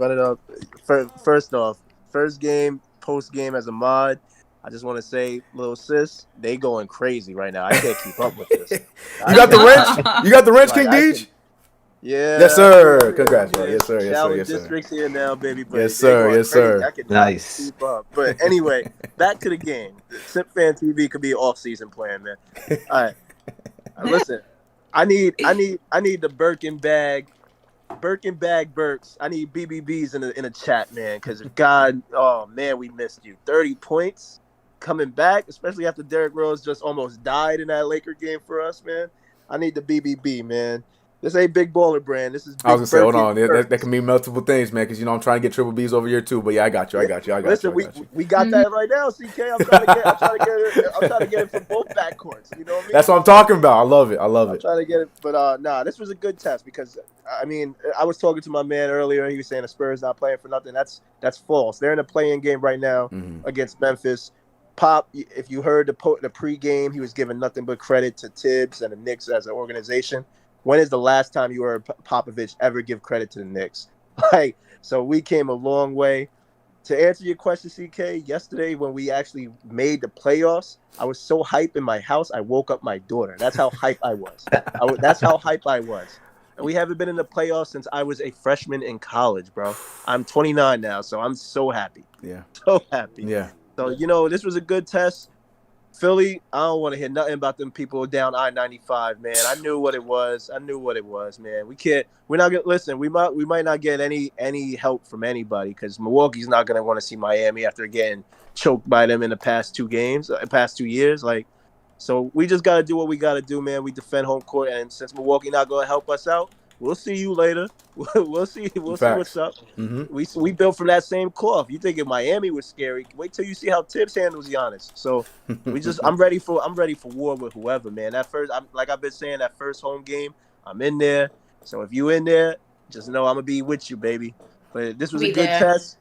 First off, first game, post game as a mod. I just want to say, little sis, they going crazy right now. I can't keep up with this. You got the wrench? You got the wrench, King Deej? Yeah. Yes, sir. Congrats, bro. Yes, sir. Yes, districts here now, baby. But yes, sir. Yes, sir. I can Nice. keep up. But anyway, back to the game. KnicksFanTV could be an off-season plan, man. All right. Listen, I need the Birkin bag Burks. I need BBBs in a chat, man. Because God, oh man, we missed you. 30 points. Coming back, especially after Derrick Rose just almost died in that Laker game for us, man. I need the BBB, man. This ain't Big Baller Brand. This is Big I was going to say, hold on. Burks. That can mean multiple things, man, because, I'm trying to get triple Bs over here, too. But, yeah, I got you. Listen, we got that right now, CK. I'm trying to get it from both backcourts. You know what I mean? That's what I'm talking about. I love it. I'm trying to get it. But, this was a good test because, I was talking to my man earlier. He was saying the Spurs not playing for nothing. That's false. They're in a play-in game right now against Memphis. Pop, if you heard the pregame, he was giving nothing but credit to Tibbs and the Knicks as an organization. When is the last time you heard Popovich ever give credit to the Knicks? So we came a long way. To answer your question, CK, yesterday when we actually made the playoffs, I was so hype in my house, I woke up my daughter. That's how hype I was. That's how hype I was. And we haven't been in the playoffs since I was a freshman in college, bro. I'm 29 now, so I'm so happy. Yeah. So happy. Yeah. So, this was a good test. Philly, I don't want to hear nothing about them people down I-95, man. I knew what it was, man. We're not going to listen. We might not get any help from anybody because Milwaukee's not going to want to see Miami after getting choked by them in the past 2 years. So we just got to do what we got to do, man. We defend home court. And since Milwaukee not going to help us out, we'll see you later. We'll see what's up. Mm-hmm. We built from that same cloth. You think if Miami was scary? Wait till you see how Tibbs handles Giannis. So I'm ready for war with whoever, man. Like I've been saying, that first home game, I'm in there. So if you in there, just know I'm gonna be with you, baby. But this was a good test.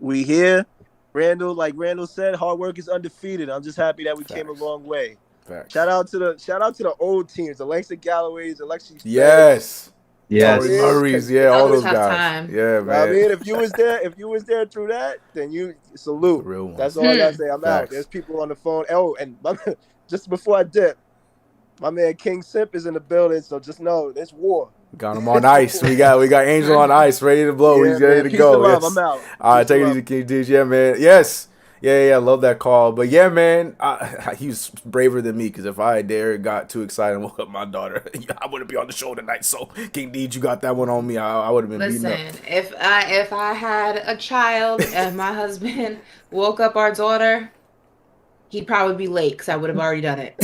We here. Like Randall said, hard work is undefeated. I'm just happy that we came a long way. Facts. Shout out to the old teams, the Langston Galloways, Alexis. Yes. Yes. Tory Murray's, all those guys. Time. Yeah, man. If you was there through that, then you salute. Real one. That's all I gotta say. I'm Facts. out. There's people on the phone. Oh, and just before I dip, my man King Simp is in the building, so just know there's war. Got him on ice. We got Angel on ice, ready to blow. Yeah, He's ready to peace go. and love. Yes. I'm out. All right, Peace take it and easy, King D's. Yeah, man. Yes. Yeah, I love that call. But yeah, man, he's braver than me because if I dare got too excited and woke up my daughter, I wouldn't be on the show tonight. So, King D, you got that one on me. I would have been beaten up. Listen, if I had a child and my husband woke up our daughter, he'd probably be late because I would have already done it.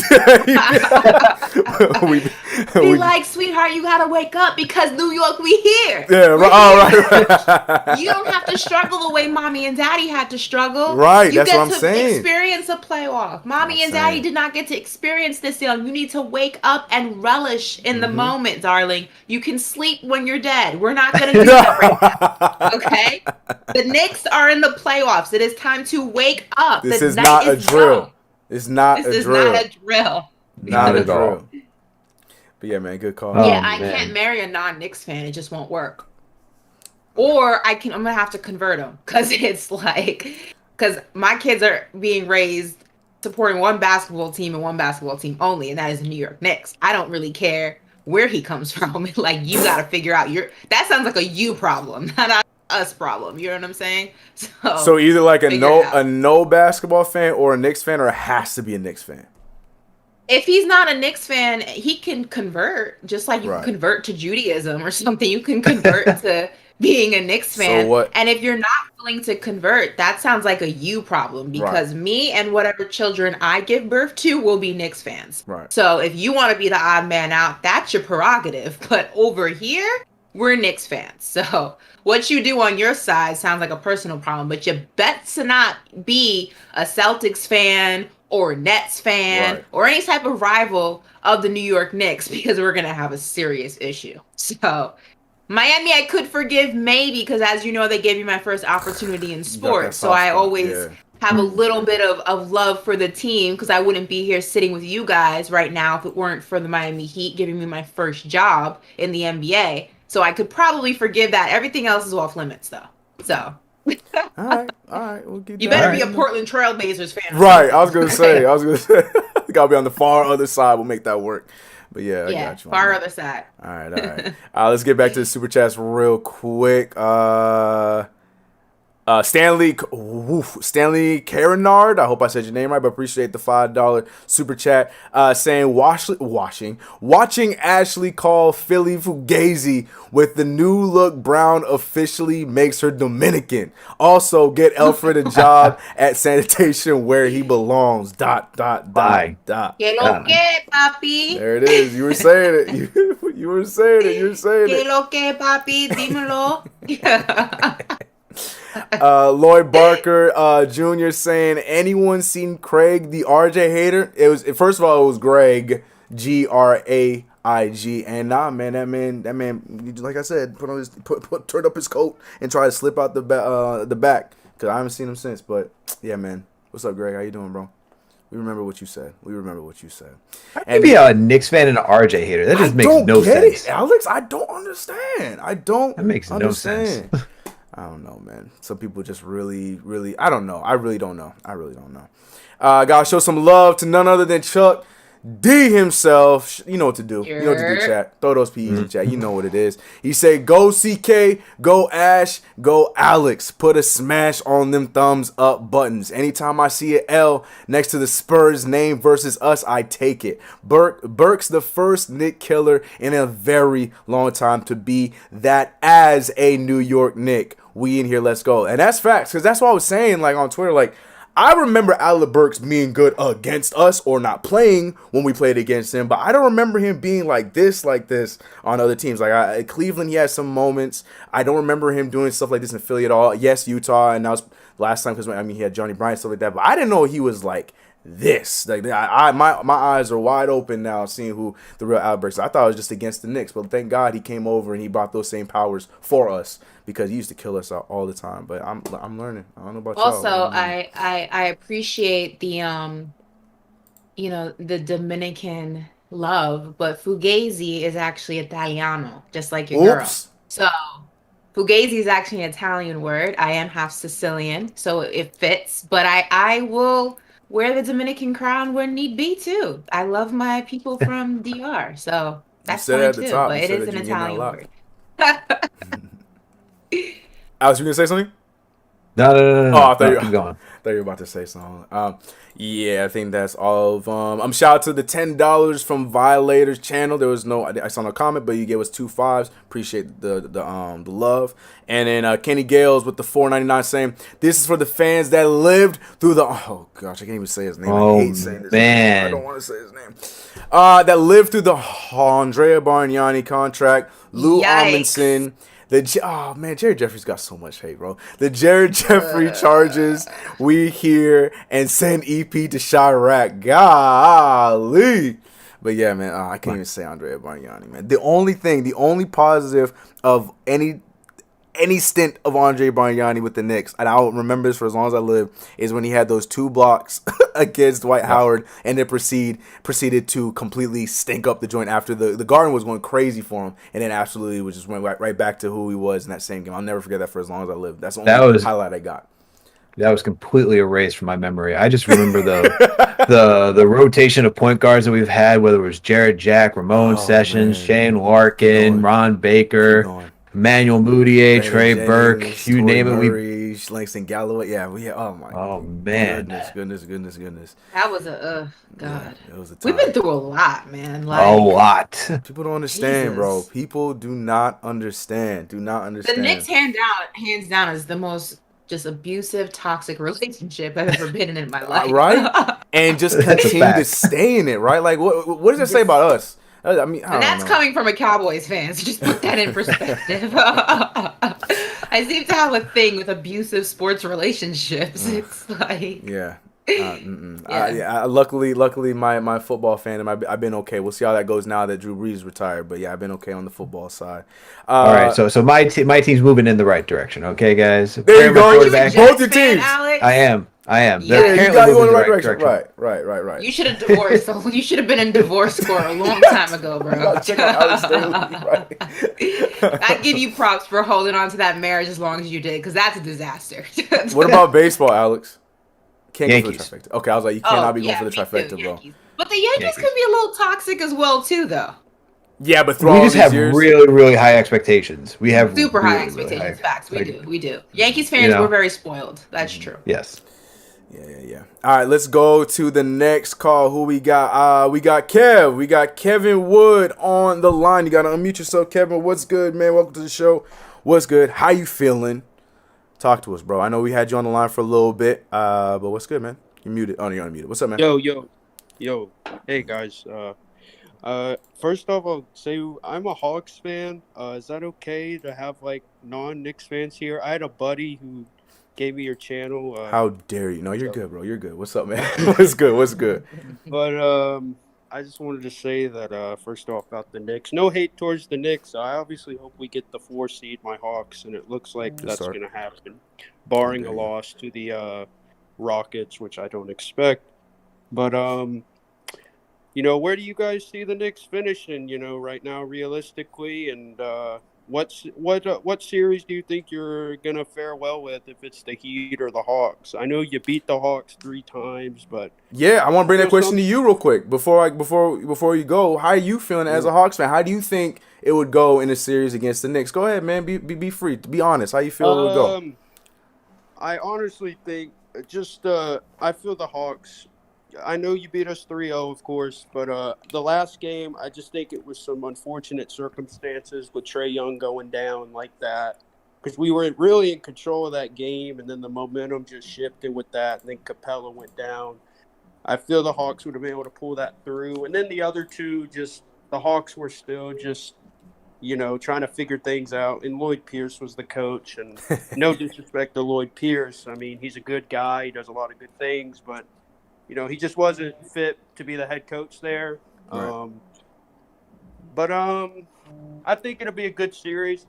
Be like, sweetheart, you gotta wake up because New York, we here. Yeah, right. You don't have to struggle the way mommy and daddy had to struggle. Right, you that's get what I'm to saying. Experience a playoff. Mommy and daddy did not get to experience this young. You need to wake up and relish in the moment, darling. You can sleep when you're dead. We're not gonna do that right now. Okay? The Knicks are in the playoffs. It is time to wake up. This is not a drill. It's not a drill. This is not a drill. Not a drill. But yeah, man, good call. Yeah, I can't marry a non-Knicks fan. It just won't work. Or I'm gonna have to convert them because my kids are being raised supporting one basketball team and one basketball team only, and that is the New York Knicks. I don't really care where he comes from. Like, you got to figure out that sounds like a you problem, not a us problem. You know what I'm saying? So either like a no basketball fan or a Knicks fan, or it has to be a Knicks fan. If he's not a Knicks fan, he can convert, just like you can Right. convert to Judaism or something. You can convert to being a Knicks So fan. what? And if you're not willing to convert, that sounds like a you problem Right. because me and whatever children I give birth to will be Knicks fans. Right. So if you want to be the odd man out, that's your prerogative. But over here, we're Knicks fans. So what you do on your side sounds like a personal problem, but you bet to not be a Celtics fan or Nets fan Right. or any type of rival of the New York Knicks because we're going to have a serious issue. So Miami, I could forgive maybe because, as you know, they gave me my first opportunity in You got that sports. So soft I spot, always yeah. have a little bit of love for the team because I wouldn't be here sitting with you guys right now if it weren't for the Miami Heat giving me my first job in the NBA. So I could probably forgive that. Everything else is off limits, though. So All right. We'll get you that. better All be a right. Portland Trailblazers fan. or Right. something. I was gonna say. Gotta be on the far other side. We'll make that work. But yeah, I Yeah, got you. on far that. other side. All right. Let's get back to the super chats real quick. Stanley Carinard, I hope I said your name right, but appreciate the $5 super chat. Saying watching Ashley call Philly Fugazi with the new look brown officially makes her Dominican. Also, get Alfred a job at sanitation where he belongs. Bye. Que lo que, papi? There it is. You were saying it. You were saying it. Que lo que, papi? Dímelo. Lloyd Barker Jr. saying, anyone seen Craig the RJ hater? First of all, it was Greg, Graig, and that man, like I said, turned up his coat and tried to slip out the back because I haven't seen him since. But yeah, man, what's up, Greg? How you doing, bro? We remember what you said. How be a Knicks fan and an RJ hater? That just makes no sense. Alex. I don't understand. That makes no sense. I don't know, man. Some people just really, I don't know. I really don't know. Gotta show some love to none other than Chuck D himself. You know what to do. You know what to do, chat. Throw those PEs in chat. You know what it is. He said, go CK, go Ash, go Alex. Put a smash on them thumbs up buttons. Anytime I see an L next to the Spurs name versus us, I take it. Burke's the first Knick killer in a very long time to be that as a New York Knick. We in here, let's go. And that's facts, because that's what I was saying, like, on Twitter, like, I remember Alec Burks being good against us or not playing when we played against him, but I don't remember him being like this on other teams. Like Cleveland, he had some moments. I don't remember him doing stuff like this in Philly at all. Yes, Utah, and that was last time because he had Johnny Bryant, stuff like that. But I didn't know he was like this. Like my eyes are wide open now, seeing who the real Alec Burks is. I thought it was just against the Knicks, but thank God he came over and he brought those same powers for us. Because he used to kill us all the time, but I'm learning. I don't know about also, y'all. I appreciate the the Dominican love, but Fugazi is actually Italiano, just like your girl. So Fugazi is actually an Italian word. I am half Sicilian, so it fits. But I will wear the Dominican crown when need be too. I love my people from DR, so that's fine too. But it is an Italian word. Alex, you gonna say something? No. Oh, I thought keep going. I thought you were about to say something. Yeah, I think that's all of them. Shout out to the $10 from Violators channel. There was I saw no comment, but you gave us 2 5s. Appreciate the love. And then Kenny Gales with the $4.99 saying, "This is for the fans that lived through the." Oh gosh, I can't even say his name. I hate saying this. Man, I don't want to say his name. That lived through the Andrea Bargnani contract. Lou Amundsen. Jared Jeffrey's got so much hate, bro. The Jared Jeffrey charges, we hear, and send EP to Chirac. Golly. But yeah, man, I can't even say Andrea Bargnani, man. The only positive of any stint of Andre Bargnani with the Knicks, and I'll remember this for as long as I live, is when he had those 2 blocks against Dwight Howard, and then proceeded to completely stink up the joint after the Garden was going crazy for him, and then absolutely just went right back to who he was in that same game. I'll never forget that for as long as I live. That's the only highlight I got. That was completely erased from my memory. I just remember the rotation of point guards that we've had, whether it was Jared Jack, Ramon Sessions, Shane Larkin, Ron Baker, Emmanuel Moutier, Trey Burke, you name it. Lee, Langston Galloway. Yeah, oh my. Oh man. Goodness. That was a God. Yeah, it was a time. We've been through a lot, man. A Like lot. People don't understand, bro. Jesus. People do not understand. Do not The understand. Knicks hands down is the most just abusive, toxic relationship I've ever been in my life. Right? And just That's a continue to fact. stay in it, right? Like, what does that say about us? I mean, I And don't that's know. coming from a Cowboys fan, so just put that in perspective. I seem to have a thing with abusive sports relationships. It's like, Yeah. Yeah. Luckily, my football fandom, I've been okay. We'll see how that goes now that Drew Brees retired. But yeah, I've been okay on the football side. All right, so my team's moving in the right direction. Okay, guys. There you go. Aren't you a Both Jets your fan, teams. Alex? I am. Yeah, They're Yeah, you apparently got you moving in the right direction. Right. You should have divorced. You should have been in divorce court a long time ago, bro. gotta check out Alex Staley, right? I give you props for holding on to that marriage as long as you did, because that's a disaster. What about baseball, Alex? Can't go Yankees. for the trifecta. Okay, I was like, you cannot be going for the me too, trifecta, bro. Yankees. But the Yankees Yankees. can be a little toxic as well, too, though. Yeah, but through We all just these have years, really, really high expectations. We have Super really, high really expectations. high- Facts. like, We do. Yankees fans know. were very spoiled. That's true. Yes. Yeah. All right, let's go to the next call. Who we got? We got Kev. We got Kevin Wood on the line. You gotta unmute yourself, Kevin. What's good, man? Welcome to the show. What's good? How you feeling? Talk to us, bro. I know we had you on the line for a little bit, but what's good, man? You're muted. Oh, you're unmuted. What's up, man? Yo. Hey guys. First off, I'll say I'm a Hawks fan. Is that okay to have like non-Knicks fans here? I had a buddy who gave me your channel. How dare you? No, you're good, bro. You're good. What's up, man? What's good? But I just wanted to say that first off about the Knicks. No hate towards the Knicks. I obviously hope we get the 4 seed, my Hawks, and it looks like Good that's start. going to happen, barring How a dare you. loss to the Rockets, which I don't expect. But where do you guys see the Knicks finishing? Right now, realistically, and what series do you think you're gonna fare well with if it's the Heat or the Hawks? I know you beat the Hawks 3 times, but Yeah, I want to bring that Feel question to you real quick before you go. How are you feeling as a Hawks fan? How do you think it would go in a series against the Knicks? Go ahead, man. Be free. Be honest. How you feel it would go? I honestly think I feel the Hawks. I know you beat us 3-0, of course, but the last game, I just think it was some unfortunate circumstances with Trae Young going down like that, because we were really in control of that game, and then the momentum just shifted with that, and then Capella went down. I feel the Hawks would have been able to pull that through, and then the other two, the Hawks were still just trying to figure things out, and Lloyd Pierce was the coach, and no disrespect to Lloyd Pierce. I mean, he's a good guy. He does a lot of good things, but he just wasn't fit to be the head coach there. Right. But I think it'll be a good series.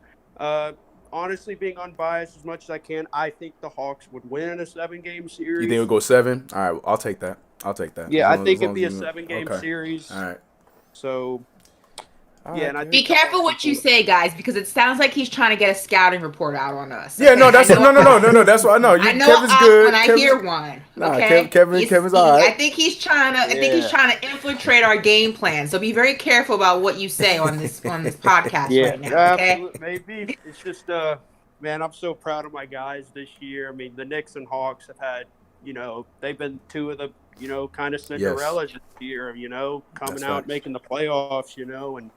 Honestly, being unbiased as much as I can, I think the Hawks would win a 7-game series. You think it would go 7? All right, I'll take that. Yeah, As I think as it'd be a as you- 7-game okay. series. All right. So, All yeah, right, and I Kev. Be think the careful Hawks what you would- say, guys, because it sounds like he's trying to get a scouting report out on us. Yeah, no, okay? that's I know- no. That's what I know. I know Kevin's us good. when I Kevin's- hear one. Nah, Okay, Kevin's all right. I think he's trying to infiltrate our game plan. So be very careful about what you say on this podcast right now. Okay. Absolutely. Maybe it's just man, I'm so proud of my guys this year. I mean, the Knicks and Hawks have had, they've been two of the, kind of Cinderellas this year, coming That's out facts. making the playoffs, and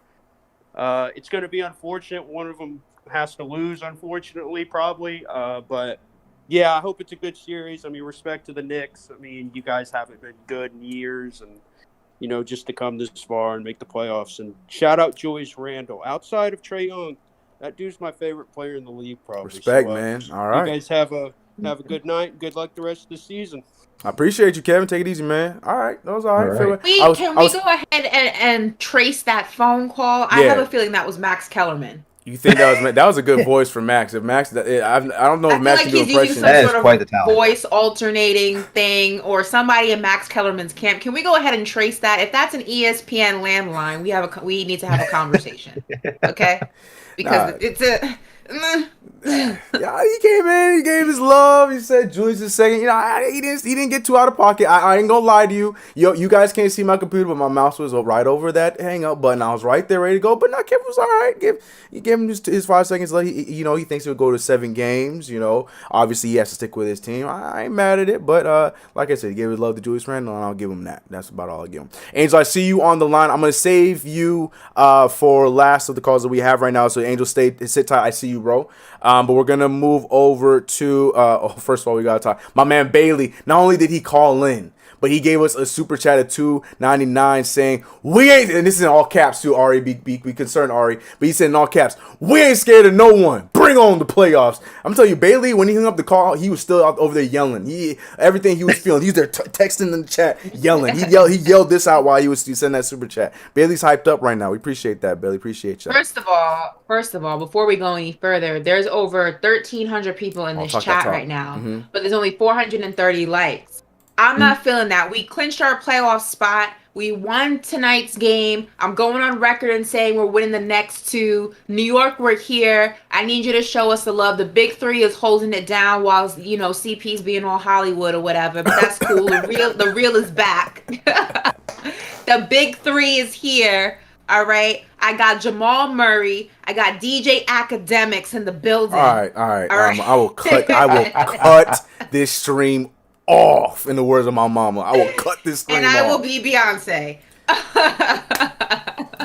it's going to be unfortunate. One of them has to lose, unfortunately, probably. But yeah, I hope it's a good series. I mean, respect to the Knicks. I mean, you guys haven't been good in years, and just to come this far and make the playoffs. And shout out Julius Randle. Outside of Trae Young, that dude's my favorite player in the league, probably. Respect, So, man. All right. You guys have a good night. Good luck the rest of the season. I appreciate you, Kevin. Take it easy, man. All right, that was all right. All right. Can we go ahead and trace that phone call? I Yeah. have a feeling that was Max Kellerman. You think that was a good voice for Max? If Max, I don't know I if feel Max like can do he's using impressions. some That is sort quite the of talent. voice alternating thing, or somebody in Max Kellerman's camp. Can we go ahead and trace that? If that's an ESPN landline, we need to have a conversation, okay? Because Nah. Yeah, he came in. He gave his love. He said Julius is second. He didn't get too out of pocket. I ain't gonna lie to you. You guys can't see my computer, but my mouse was right over that hang up button. I was right there, ready to go. But no, Kevin was all right. He gave him his 5 seconds left. He thinks he'll go to 7 games. Obviously he has to stick with his team. I ain't mad at it. But like I said, he gave his love to Julius Randle, and I'll give him that. That's about all I give him. Angel, I see you on the line. I'm gonna save you for last of the calls that we have right now. So Angel, sit tight. I see you, bro. But we're gonna move over to first of all, we gotta talk. My man Bailey. Not only did he call in, but he gave us a super chat at $2.99 saying we ain't, and this is in all caps too. Ari, be concerned, Ari. But he said in all caps, we ain't scared of no one. Bring on the playoffs. I'm telling you, Bailey, when he hung up the call, he was still out over there yelling. Everything he was feeling, he was there texting in the chat, yelling. He yelled this out while he was sending that super chat. Bailey's hyped up right now. We appreciate that, Bailey. Appreciate you. First of all, before we go any further, there's over 1,300 people in this chat right now, but there's only 430 likes. I'm not feeling that. We clinched our playoff spot. We won tonight's game. I'm going on record and saying we're winning the next 2. New York, we're here. I need you to show us the love. The big 3 is holding it down while CP's being all Hollywood or whatever. But that's cool. The real is back. The big 3 is here. All right. I got Jamal Murray. I got DJ Academics in the building. All right. I will cut this stream off, in the words of my mama. I will cut this stream off. And I will be Beyonce.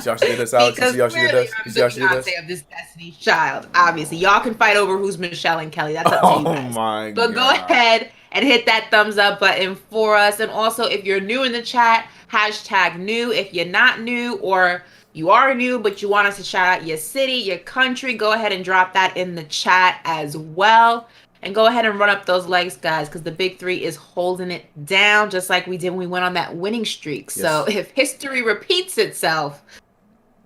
Y'all should get this out. Because Y'all should get this. Y'all should get this. Beyonce of this Destiny's Child. Obviously, y'all can fight over who's Michelle and Kelly. That's up to you guys. Oh my But God. go ahead and hit that thumbs up button for us. And also, if you're new in the chat, #new. If you're not new, or you are new but you want us to shout out your city, your country, go ahead and drop that in the chat as well. And go ahead and run up those legs, guys, because the big 3 is holding it down, just like we did when we went on that winning streak. Yes. So if history repeats itself,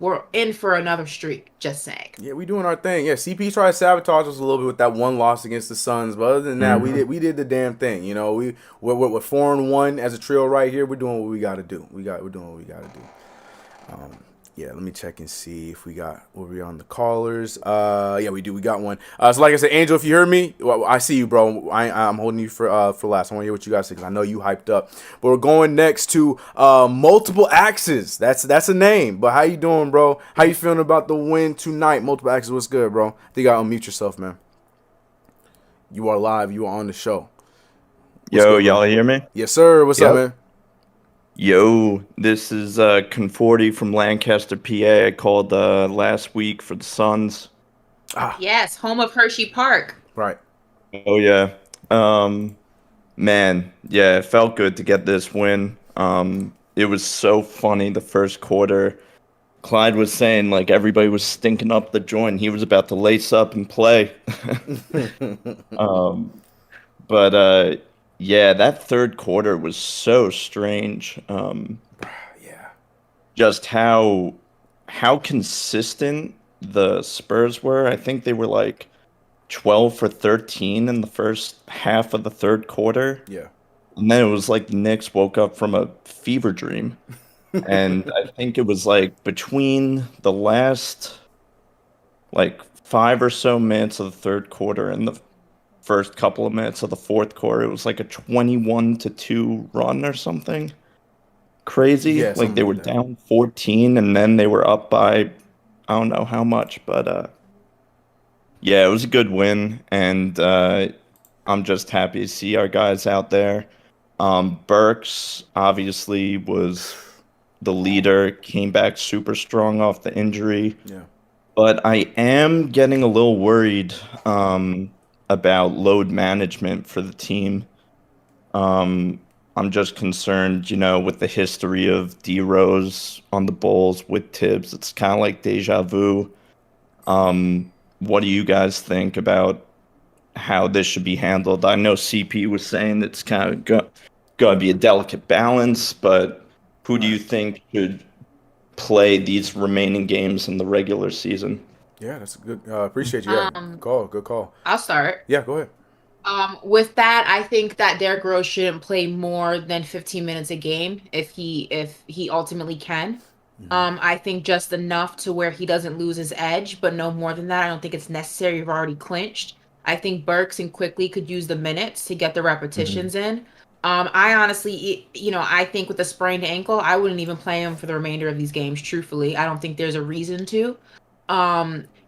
we're in for another streak. Just saying. Yeah, we doing our thing. Yeah, CP tried to sabotage us a little bit with that one loss against the Suns, but other than that, we did the damn thing. We're 4-1 as a trio right here. We're doing what we got to do. We're doing what we got to do. Yeah, let me check and see if we on the callers. Yeah, we do. We got one. So like I said, Angel, if you heard me, well, I see you, bro. I'm holding you for last. I want to hear what you guys say because I know you hyped up. But we're going next to Multiple Axes. That's a name. But how you doing, bro? How you feeling about the win tonight? Multiple Axes, what's good, bro? I think you gotta unmute yourself, man. You are live. You are on the show. Yo, y'all hear me? Yes, sir. What's up, man? Yo, this is Conforti from Lancaster, PA. I called last week for the Suns. Yes, home of Hershey Park. Right. Oh, yeah. Man, yeah, it felt good to get this win. It was so funny the first quarter. Clyde was saying, like, everybody was stinking up the joint. He was about to lace up and play. Yeah, that third quarter was so strange. Yeah. Just how consistent the Spurs were. I think they were like 12 for 13 in the first half of the third quarter. Yeah. And then it was like the Knicks woke up from a fever dream. And I think it was like between the last like 5 or so minutes of the third quarter and the first couple of minutes of the fourth quarter, it was like a 21-2 run or something crazy. Yeah, like they were down 14 and then they were up by I don't know how much, but yeah, it was a good win, and I'm just happy to see our guys out there. Burks obviously was the leader, came back super strong off the injury. Yeah. But I am getting a little worried about load management for the team. I'm just concerned, with the history of D-Rose on the Bulls with Tibbs. It's kind of like deja vu. What do you guys think about how this should be handled? I know CP was saying it's kind of going to be a delicate balance, but who do you think should play these remaining games in the regular season? Yeah, that's good. Appreciate you. Yeah, good call. I'll start. Yeah, go ahead. With that, I think that Derrick Rose shouldn't play more than 15 minutes a game if he ultimately can. I think just enough to where he doesn't lose his edge, but no more than that. I don't think it's necessary. You've already clinched. I think Burks and Quickly could use the minutes to get the Mhm. repetitions in. I honestly, I think with a sprained ankle, I wouldn't even play him for the remainder of these games. Truthfully, I don't think there's a reason to.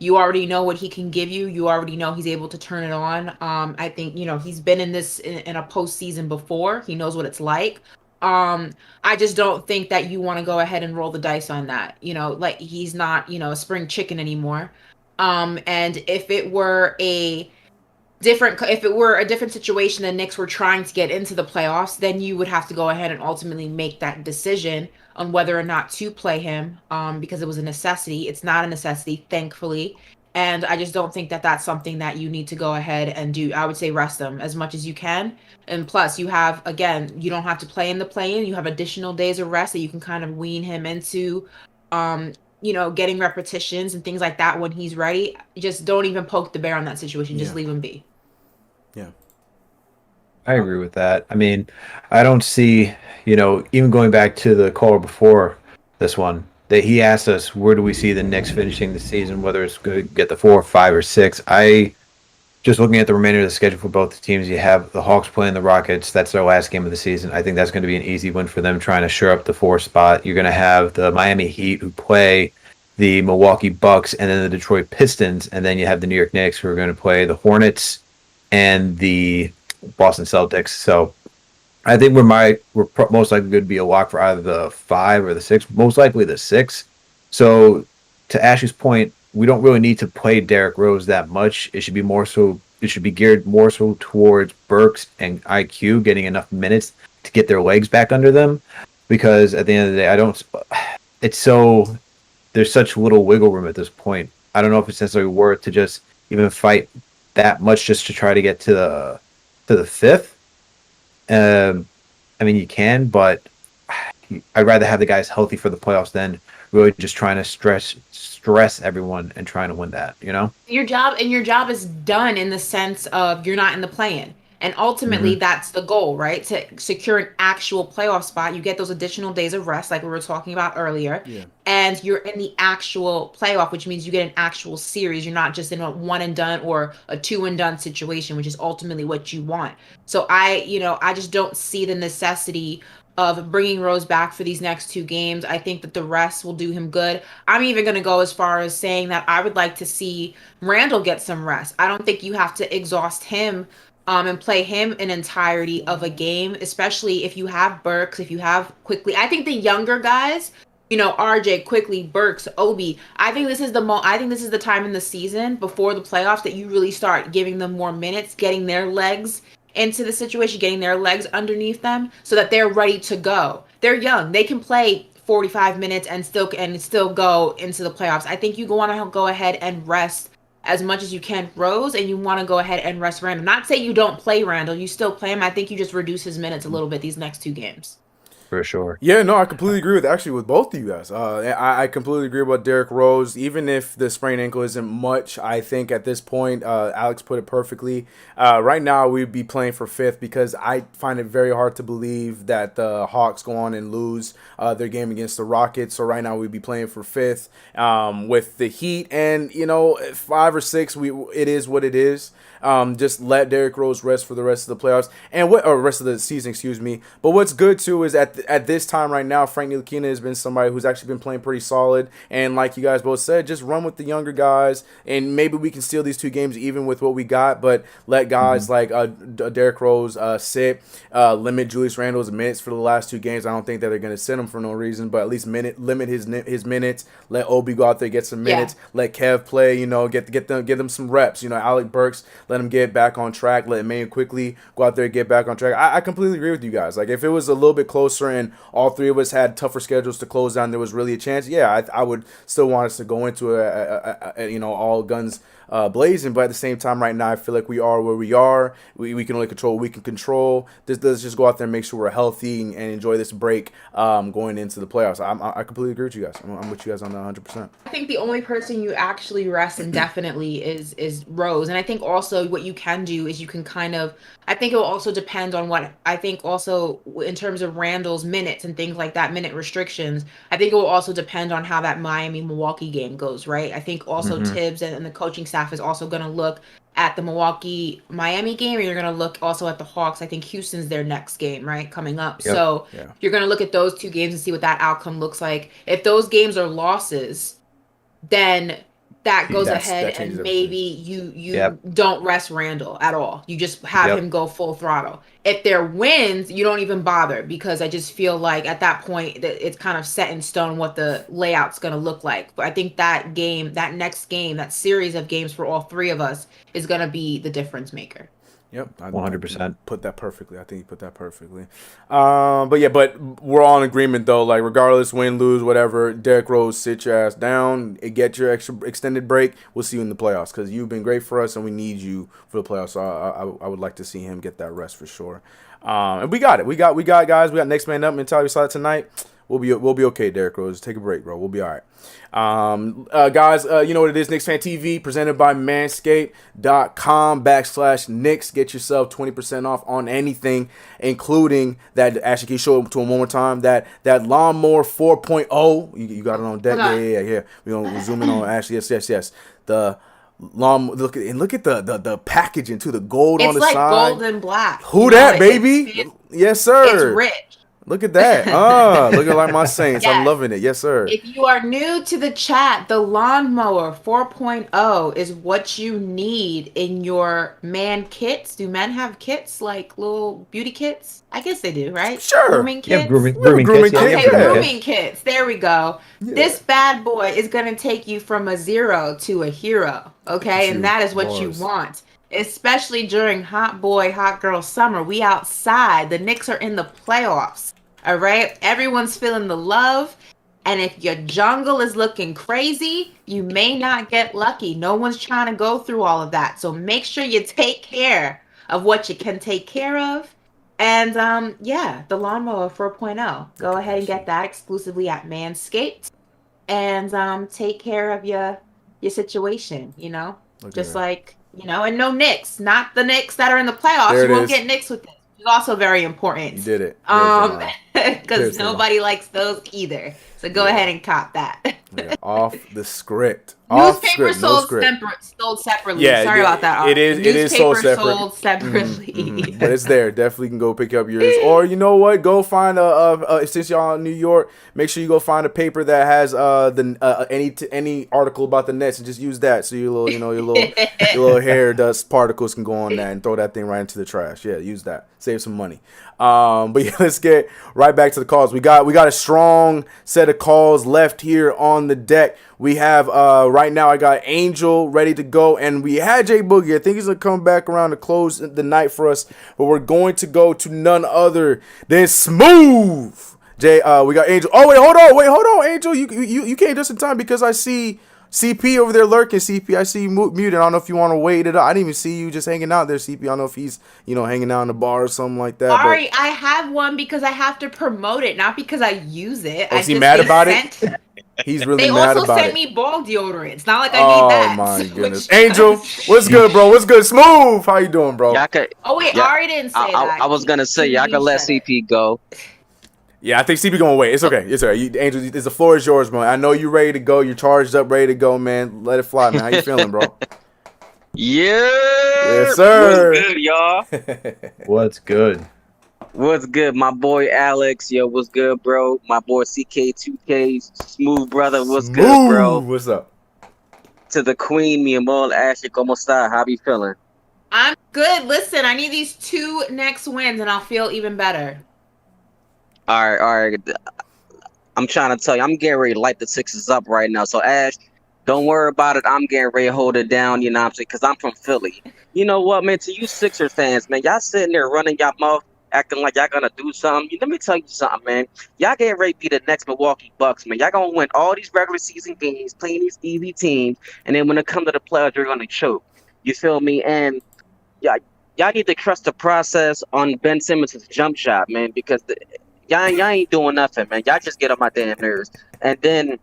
You already know what he can give you. You already know he's able to turn it on. I think he's been in this in a postseason before. He knows what it's like. Um, I just don't think that you want to go ahead and roll the dice on that. Like he's not a spring chicken anymore. And if it were a different situation, the Knicks were trying to get into the playoffs, then you would have to go ahead and ultimately make that decision on whether or not to play him, because it was a necessity. It's not a necessity, thankfully. And I just don't think that that's something that you need to go ahead and do. I would say rest him as much as you can. And plus, you don't have to play in the play-in. You have additional days of rest that you can kind of wean him into, getting repetitions and things like that when he's ready. Just don't even poke the bear on that situation. Just Yeah. leave him be. Yeah. I agree with that. I mean, I don't see, even going back to the caller before this one, that he asked us, where do we see the Knicks finishing the season, whether it's going to get the 4, 5, or 6. Just looking at the remainder of the schedule for both the teams, you have the Hawks playing the Rockets. That's their last game of the season. I think that's going to be an easy win for them, trying to shore up the 4 spot. You're going to have the Miami Heat, who play the Milwaukee Bucks, and then the Detroit Pistons, and then you have the New York Knicks, who are going to play the Hornets and the Boston Celtics. So I think most likely going to be a lock for either the 5 or the 6. Most likely the 6. So to Ashley's point, we don't really need to play Derrick Rose that much. It should be more so. It should be geared more so towards Burks and IQ getting enough minutes to get their legs back under them. Because at the end of the day, I don't. It's so there's such little wiggle room at this point. I don't know if it's necessarily worth to just even fight that much just to try to get to the 5th. I mean, you can, but I'd rather have the guys healthy for the playoffs than really just trying to stress everyone and trying to win that. Your job is done in the sense of you're not in the play-in. And ultimately Mm-hmm. that's the goal, right? To secure an actual playoff spot, you get those additional days of rest like we were talking about earlier. Yeah. And you're in the actual playoff, which means you get an actual series. You're not just in a one and done or a two and done situation, which is ultimately what you want. So I just don't see the necessity of bringing Rose back for these next 2 games. I think that the rest will do him good. I'm even going to go as far as saying that I would like to see Randall get some rest. I don't think you have to exhaust him, and play him an entirety of a game, especially if you have Burks, if you have Quickly. I think the younger guys, RJ, Quickly, Burks, Obi. I think this is the time in the season before the playoffs that you really start giving them more minutes, getting their legs into the situation, getting their legs underneath them so that they're ready to go. They're young. They can play 45 minutes and still go into the playoffs. I think you want to go ahead and rest as much as you can Rose, and you want to go ahead and rest Randall. Not say you don't play Randall, you still play him. I think you just reduce his minutes a little bit these next 2 games. For sure. Yeah, no, I completely agree with both of you guys. I completely agree about Derrick Rose. Even if the sprained ankle isn't much, I think at this point, Alex put it perfectly. Right now, we'd be playing for 5th because I find it very hard to believe that the Hawks go on and lose their game against the Rockets. So right now, we'd be playing for 5th with the Heat, and 5 or 6, it is what it is. Just let Derrick Rose rest for the rest of the playoffs or rest of the season, excuse me. But what's good too is at this time right now, Frank Ntilikina has been somebody who's actually been playing pretty solid. And like you guys both said, just run with the younger guys, and maybe we can steal these 2 games even with what we got. But let guys like Derrick Rose sit, limit Julius Randle's minutes for the last 2 games. I don't think that they're going to sit him for no reason, but at least limit his minutes. Let Obi go out there get some minutes. Yeah. Let Kev play. Get them some reps. Alec Burks. Let him get back on track. Let Emmanuel Quickly go out there and get back on track. I completely agree with you guys. Like, if it was a little bit closer and all 3 of us had tougher schedules to close down, there was really a chance. Yeah, I would still want us to go into all guns blazing. But at the same time, right now, I feel like we are where we are. We can only control what we can control. Let's just go out there and make sure we're healthy and enjoy this break going into the playoffs. I completely agree with you guys. I'm with you guys on that 100%. I think the only person you actually rest indefinitely is Rose. And I think also what you can do is you can I think it will also depend on I think also in terms of Randall's those minutes and things like that, minute restrictions. I think it will also depend on how that Miami-Milwaukee game goes, right? I think also Tibbs and the coaching staff is also going to look at the Milwaukee-Miami game, and you're going to look also at the Hawks. I think Houston's their next game, right, coming up. Yep. So Yeah. you're going to look at those two games and see what that outcome looks like. If those games are losses, then that goes ahead that changes and maybe everything. you don't rest Randall at all. You just have him go full throttle. If they're wins, you don't even bother, because I just feel like at that point that it's kind of set in stone what the layout's going to look like. But I think that game, that next game, that series of games for all three of us is going to be the difference maker. Yep, 100%. Put that perfectly. I think you put that perfectly. But we're all in agreement though. Like regardless, win, lose, whatever. Derrick Rose, sit your ass down. Get your extra extended break. We'll see you in the playoffs, because you've been great for us, and we need you for the playoffs. So I would like to see him get that rest for sure. And we got it. We got guys. We got next man up mentality. We saw it tonight. We'll be okay, Derrick Rose. Take a break, bro. We'll be all right. Guys, you know what it is. KnicksFanTV, presented by manscaped.com/Knicks. Get yourself 20% off on anything, including that. Ashley, can you show it to him one more time? That lawnmower 4.0. You got it on deck. Yeah. We're gonna zoom in on Ashley. Yes. The lawn. Look at the packaging too. The gold on the side. It's like gold and black. Who that, baby? Yes, sir. It's rich. Look at that. Looking like my Saints. Yes. I'm loving it. Yes, sir. If you are new to the chat, the lawnmower 4.0 is what you need in your man kits. Do men have kits, like little beauty kits? I guess they do, right? Sure. Grooming kits? Yeah, grooming kits. Okay, grooming kits. There we go. Yeah. This bad boy is going to take you from a zero to a hero, okay? And that is what you want. Especially during hot boy, hot girl summer. We outside. The Knicks are in the playoffs. All right, everyone's feeling the love, and if your jungle is looking crazy, you may not get lucky. No one's trying to go through all of that, so make sure you take care of what you can take care of. And the lawnmower 4.0. Go ahead and get that exclusively at Manscaped, and take care of your situation. You know, just like and no Knicks, not the Knicks that are in the playoffs. You won't get Knicks with this. Is also very important. You did it. Because nobody likes those either. So go ahead and cop that. Off the script. Newspaper sold separately. Yeah, sorry about that. It is sold separately. But it's there. Definitely can go pick up yours. Or you know what? Go find since y'all in New York, make sure you go find a paper that has any article about the Nets, and just use that. So your little hair dust particles can go on that and throw that thing right into the trash. Yeah, use that. Save some money. But yeah, let's get right back to the calls. We got a strong set of calls left here on the deck. We have right now I got Angel ready to go, and we had Jay Boogie. I think he's gonna come back around to close the night for us, but we're going to go to none other than Smooth. Jay, we got Angel. Oh wait, hold on, Angel. You came just in time, because I see CP over there lurking. CP, I see you muted. I don't know if you want to wait it up. I didn't even see you just hanging out there, CP. I don't know if he's, hanging out in the bar or something like that. Sorry, I have one because I have to promote it, not because I use it. Is he mad about it? He's really mad about it. They also sent me ball deodorant. It's not like I need that. Oh my goodness. Angel, what's good, bro? What's good? Smooth. How you doing, bro? Ari didn't say that. I was going to say, y'all can let CP go. Yeah, I think CP gonna wait. It's okay. It's all right. Angel, the floor is yours, man. I know you're ready to go. You're charged up, ready to go, man. Let it fly, man. How you feeling, bro? Yeah. Yes, sir. What's good, y'all? What's good? What's good, my boy Alex? Yo, what's good, bro? My boy CK2K, Smooth brother. What's good, bro? What's up? To the queen, mi amor, Ashley, ¿cómo está? How you feeling? I'm good. Listen, I need these 2 next wins, and I'll feel even better. All right. I'm trying to tell you, I'm getting ready to light the Sixers up right now. So, Ash, don't worry about it. I'm getting ready to hold it down, you know what I'm saying? Because I'm from Philly. You know what, man? To you Sixers fans, man, y'all sitting there running y'all mouth, acting like y'all going to do something. Let me tell you something, man. Y'all getting ready to be the next Milwaukee Bucks, man. Y'all going to win all these regular season games, playing these easy teams, and then when it comes to the playoffs, you're going to choke. You feel me? And y'all need to trust the process on Ben Simmons' jump shot, man, because y'all ain't doing nothing, man. Y'all just get on my damn nerves. And then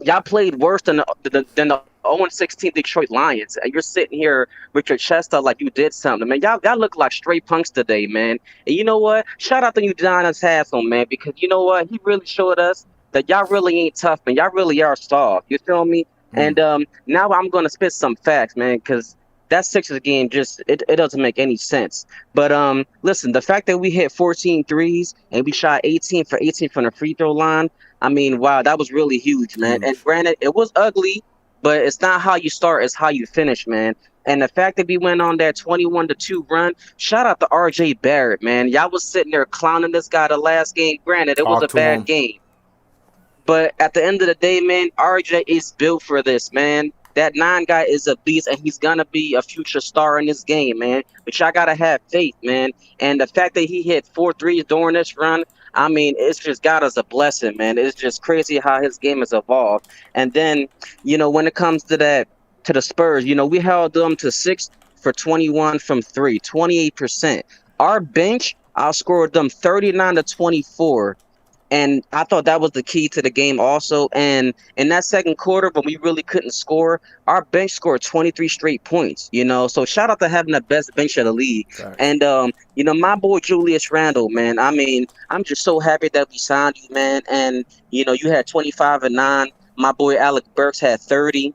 y'all played worse than the 0-16 Detroit Lions, and you're sitting here with your chest up like you did something, man. Y'all look like straight punks today, man. And you know what? Shout out to you, Udonis Haslem, man, because you know what? He really showed us that y'all really ain't tough, man. Y'all really are soft. You feel me? And now I'm gonna spit some facts, man, because that Sixers game just it doesn't make any sense. But listen, the fact that we hit 14 threes and we shot 18 for 18 from the free throw line, I mean, wow, that was really huge, man. And granted, it was ugly, but it's not how you start, it's how you finish, man. And the fact that we went on that 21-2 run, shout out to RJ Barrett, man. Y'all was sitting there clowning this guy the last game. Granted, it was a bad game. But at the end of the day, man, RJ is built for this, man. That 9 guy is a beast, and he's going to be a future star in this game, man. But y'all got to have faith, man. And the fact that he hit 4 threes during this run, I mean, it's just got us a blessing, man. It's just crazy how his game has evolved. And then, you know, when it comes to the Spurs, you know, we held them to 6 for 21 from 3, 28%. Our bench outscored them 39-24. And I thought that was the key to the game also. And in that second quarter, when we really couldn't score, our bench scored 23 straight points, you know. So shout out to having the best bench of the league. Right. And, you know, my boy Julius Randle, man, I mean, I'm just so happy that we signed you, man. And, you know, you had 25 and 9. My boy Alec Burks had 30.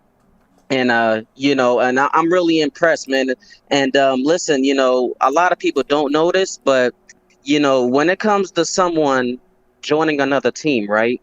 And, you know, and I'm really impressed, man. And listen, you know, a lot of people don't know this, but, you know, when it comes to someone joining another team, right?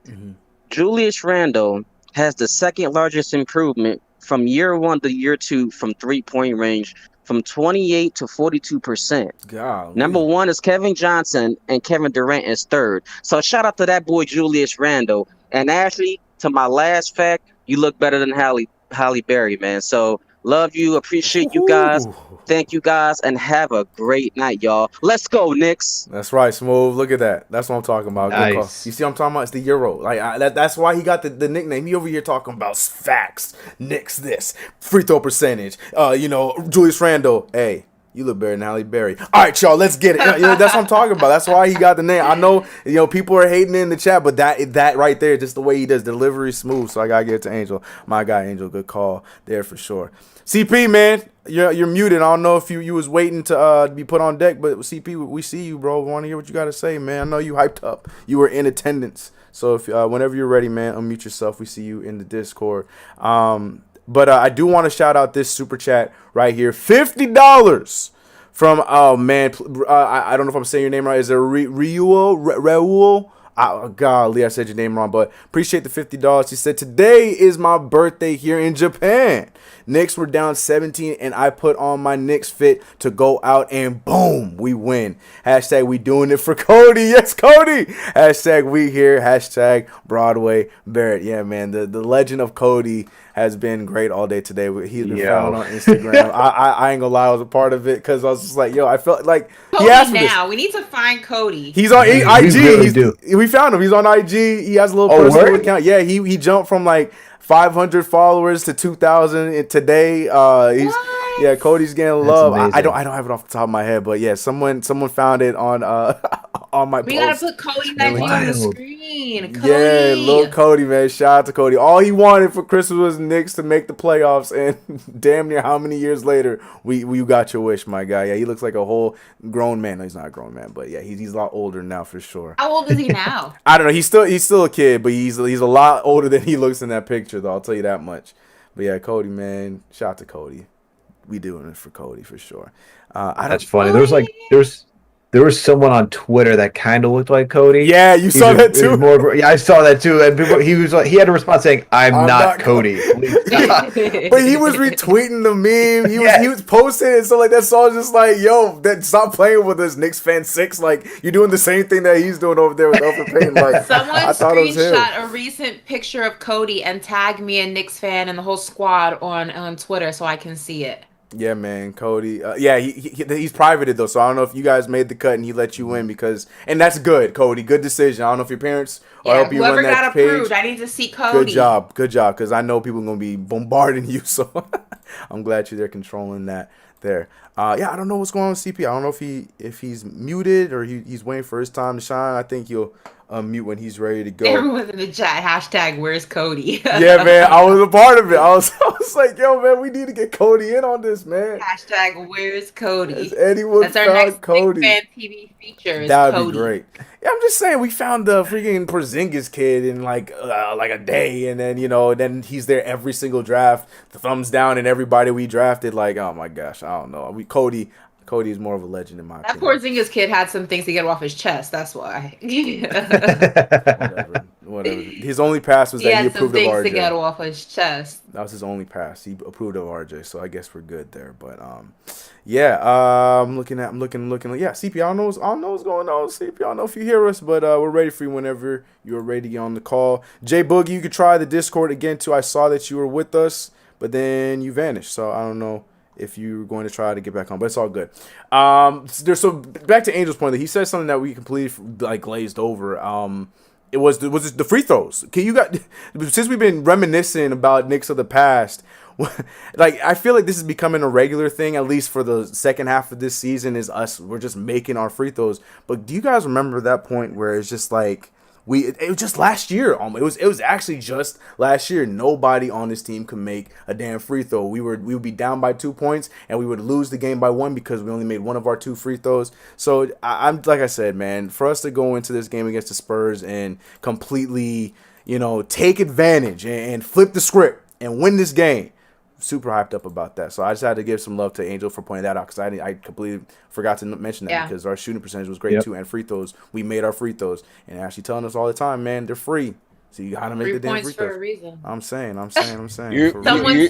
Julius Randle has the second largest improvement from year 1 to year 2 from 3-point range, from 28 to 42%. Number 1 is Kevin Johnson, and Kevin Durant is 3rd. So shout out to that boy Julius Randle. And Ashley, to my last fact, you look better than Halle Berry, man. So love you, appreciate you guys. Thank you guys, and have a great night, y'all. Let's go, Knicks. That's right, Smooth. Look at that. That's what I'm talking about. Nice. You see what I'm talking about? It's the Euro. Like that's why he got the nickname. He over here talking about facts. Knicks this. Free throw percentage. You know, Julius Randle. Hey, you look better than Halle Berry. All right, y'all, let's get it. You know, that's what I'm talking about. That's why he got the name. I know, you know, people are hating in the chat, but that right there, just the way he does delivery smooth. So I gotta give it to Angel. My guy, Angel, good call there for sure. CP, man, you're muted. I don't know if you was waiting to be put on deck, but CP, we see you, bro. We want to hear what you got to say, man. I know you hyped up. You were in attendance. So if whenever you're ready, man, unmute yourself. We see you in the Discord. But I do want to shout out this super chat right here. $50 from, oh, man, I don't know if I'm saying your name right. Is it Reuel? Oh, golly, I said your name wrong, but appreciate the $50. He said, today is my birthday here in Japan. Knicks were down 17, and I put on my Knicks fit to go out, and boom, we win. Hashtag we doing it for Cody. Yes, Cody. Hashtag we here. Hashtag Broadway Barrett. Yeah, man, the legend of Cody has been great all day today. He's been found on Instagram. I ain't gonna lie, I was a part of it because I was just like, yo, I felt like Cody he asked me now. this. We need to find Cody. He's on IG. Really We found him. He's on IG. He has a little personal account. Yeah, he jumped from like 500 followers to 2,000 today. Yeah, Cody's getting love. I don't have it off the top of my head, but yeah, someone found it on on my We post. gotta put Cody back on the screen. Cody. Yeah, little Cody, man. Shout out to Cody. All he wanted for Christmas was Knicks to make the playoffs, and damn near how many years later we got your wish, my guy. Yeah, he looks like a whole grown man. No, he's not a grown man, but yeah, he's a lot older now for sure. How old is he now? I don't know. He's still a kid, but he's a lot older than he looks in that picture, though. I'll tell you that much. But yeah, Cody, man. Shout out to Cody. We doing it for Cody for sure. That's funny. There was someone on Twitter that kind of looked like Cody. Yeah, you saw that too. Yeah, I saw that too. And people, he had a response saying, "I'm not Cody." But he was retweeting the meme. He was posting it and stuff like that. So I was just like, "Yo, stop playing with this Knicks fan 6. Like you're doing the same thing that he's doing over there with Alfred Payton." Like someone I thought it was him. screenshot a recent picture of Cody and tagged me and Knicks fan and the whole squad on Twitter so I can see it. Yeah, man, Cody. Yeah, he's privated though, so I don't know if you guys made the cut and he let you in and that's good, Cody. Good decision. I don't know if your parents or help you run that page. Approved. I need to see Cody. Good job, because I know people are gonna be bombarding you. So I'm glad you're there controlling that there. Yeah, I don't know what's going on with CP. I don't know if he's muted or he's waiting for his time to shine. I think he'll unmute when he's ready to go. Everyone's in the chat. Hashtag where's Cody? Yeah, man, I was a part of it. I was like, yo, man, we need to get Cody in on this, man. Hashtag where's Cody? Has anyone That's our found next Cody? Fan TV feature. Is That would Cody. be great. Yeah, I'm just saying we found the freaking Porzingis kid in like a day, and then then he's there every single draft. The thumbs down and everybody we drafted. Like, oh my gosh, I don't know. Cody is more of a legend in my That opinion. Porzingis kid had some things to get off his chest. That's why. Whatever. His only pass was He that he had some approved of things RJ. to get off his chest. That was his only pass. He approved of RJ, so I guess we're good there. But I'm looking. Yeah, CP, I don't know what's going on. CP, I don't know if you hear us, but we're ready for you whenever you're ready to get on the call. Jay Boogie, you could try the Discord again too. I saw that you were with us, but then you vanished. So I don't know if you're going to try to get back on, but it's all good. So back to Angel's point, that he said something that we completely glazed over. It was the free throws. Since we've been reminiscing about Knicks of the past, I feel like this is becoming a regular thing, at least for the second half of this season, we're just making our free throws. But do you guys remember that point where it's just like it was just last year? It was actually just last year. Nobody on this team could make a damn free throw. We would be down by 2 points and we would lose the game by 1 because we only made one of our 2 free throws. So I'm like I said, man, for us to go into this game against the Spurs and completely, take advantage and flip the script and win this game. Super hyped up about that. So I just had to give some love to Angel for pointing that out because I completely forgot to mention that because our shooting percentage was great too, and free throws. We made our free throws, and Ashley telling us all the time, man, they're free. So you gotta make 3 the damn points free for throws. a reason. I'm saying. Someone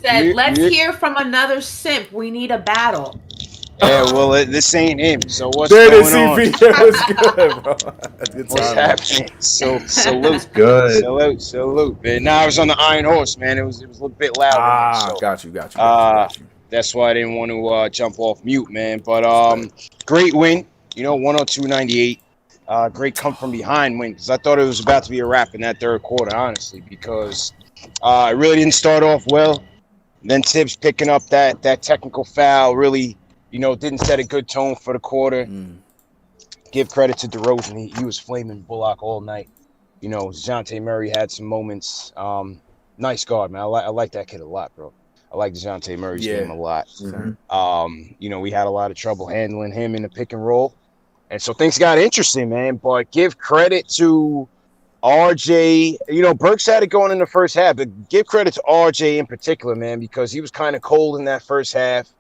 said, "Let's hear from another simp. We need a battle." Yeah, well, this ain't him. So what's There it is, going on? CP. That was good, bro. That's good What's time. happening? So salute, Good. salute. Man, I was on the Iron Horse, man. It was a little bit loud. So, Got you. That's why I didn't want to jump off mute, man. But great win. 102-98. Great come from behind win because I thought it was about to be a wrap in that third quarter, honestly, because it really didn't start off well. Then Tibbs picking up that technical foul really, didn't set a good tone for the quarter. Give credit to DeRozan. He was flaming Bullock all night. DeJounte Murray had some moments. Nice guard, man. I like that kid a lot, bro. I like DeJounte Murray's game a lot. Mm-hmm. We had a lot of trouble handling him in the pick and roll. And so things got interesting, man. But give credit to RJ. Burks had it going in the first half, but give credit to RJ in particular, man, because he was kind of cold in that first half.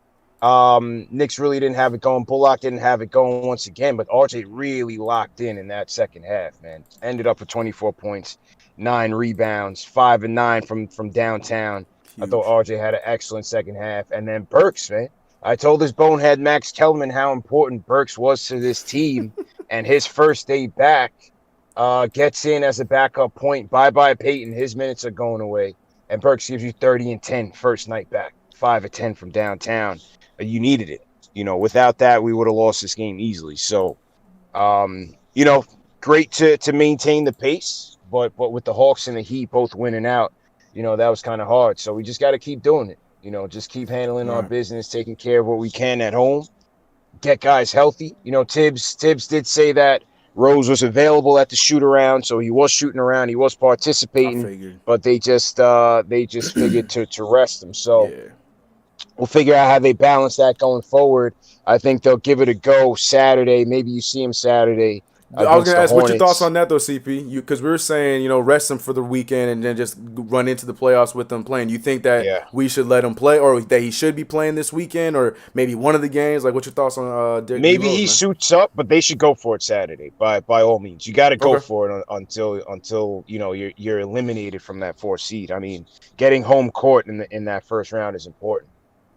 Knicks really didn't have it going. Bullock didn't have it going once again, but RJ really locked in that second half, man. Ended up with 24 points, 9 rebounds, 5 and 9 from downtown. Huge. I thought RJ had an excellent second half. And then Burks, man. I told this bonehead Max Kellerman how important Burks was to this team, and his first day back gets in as a backup point. Bye-bye Peyton. His minutes are going away. And Burks gives you 30 and 10 first night back, 5 of 10 from downtown. You needed it. Without that, we would have lost this game easily. So, great to maintain the pace, but with the Hawks and the Heat both winning out, that was kind of hard. So we just got to keep doing it. Just keep handling our business, taking care of what we can at home, get guys healthy. Tibbs did say that Rose was available at the shoot around, so he was shooting around, he was participating, but they just figured to rest him. So. Yeah. We'll figure out how they balance that going forward. I think they'll give it a go Saturday. Maybe you see him Saturday. I was going to ask, what's your thoughts on that, though, CP? Because we were saying, rest them for the weekend and then just run into the playoffs with them playing. You think that we should let him play, or that he should be playing this weekend, or maybe one of the games? Like, what's your thoughts on maybe he suits up, but they should go for it Saturday. By all means, you got to go for it until you're eliminated from that 4th seed. I mean, getting home court in that first round is important.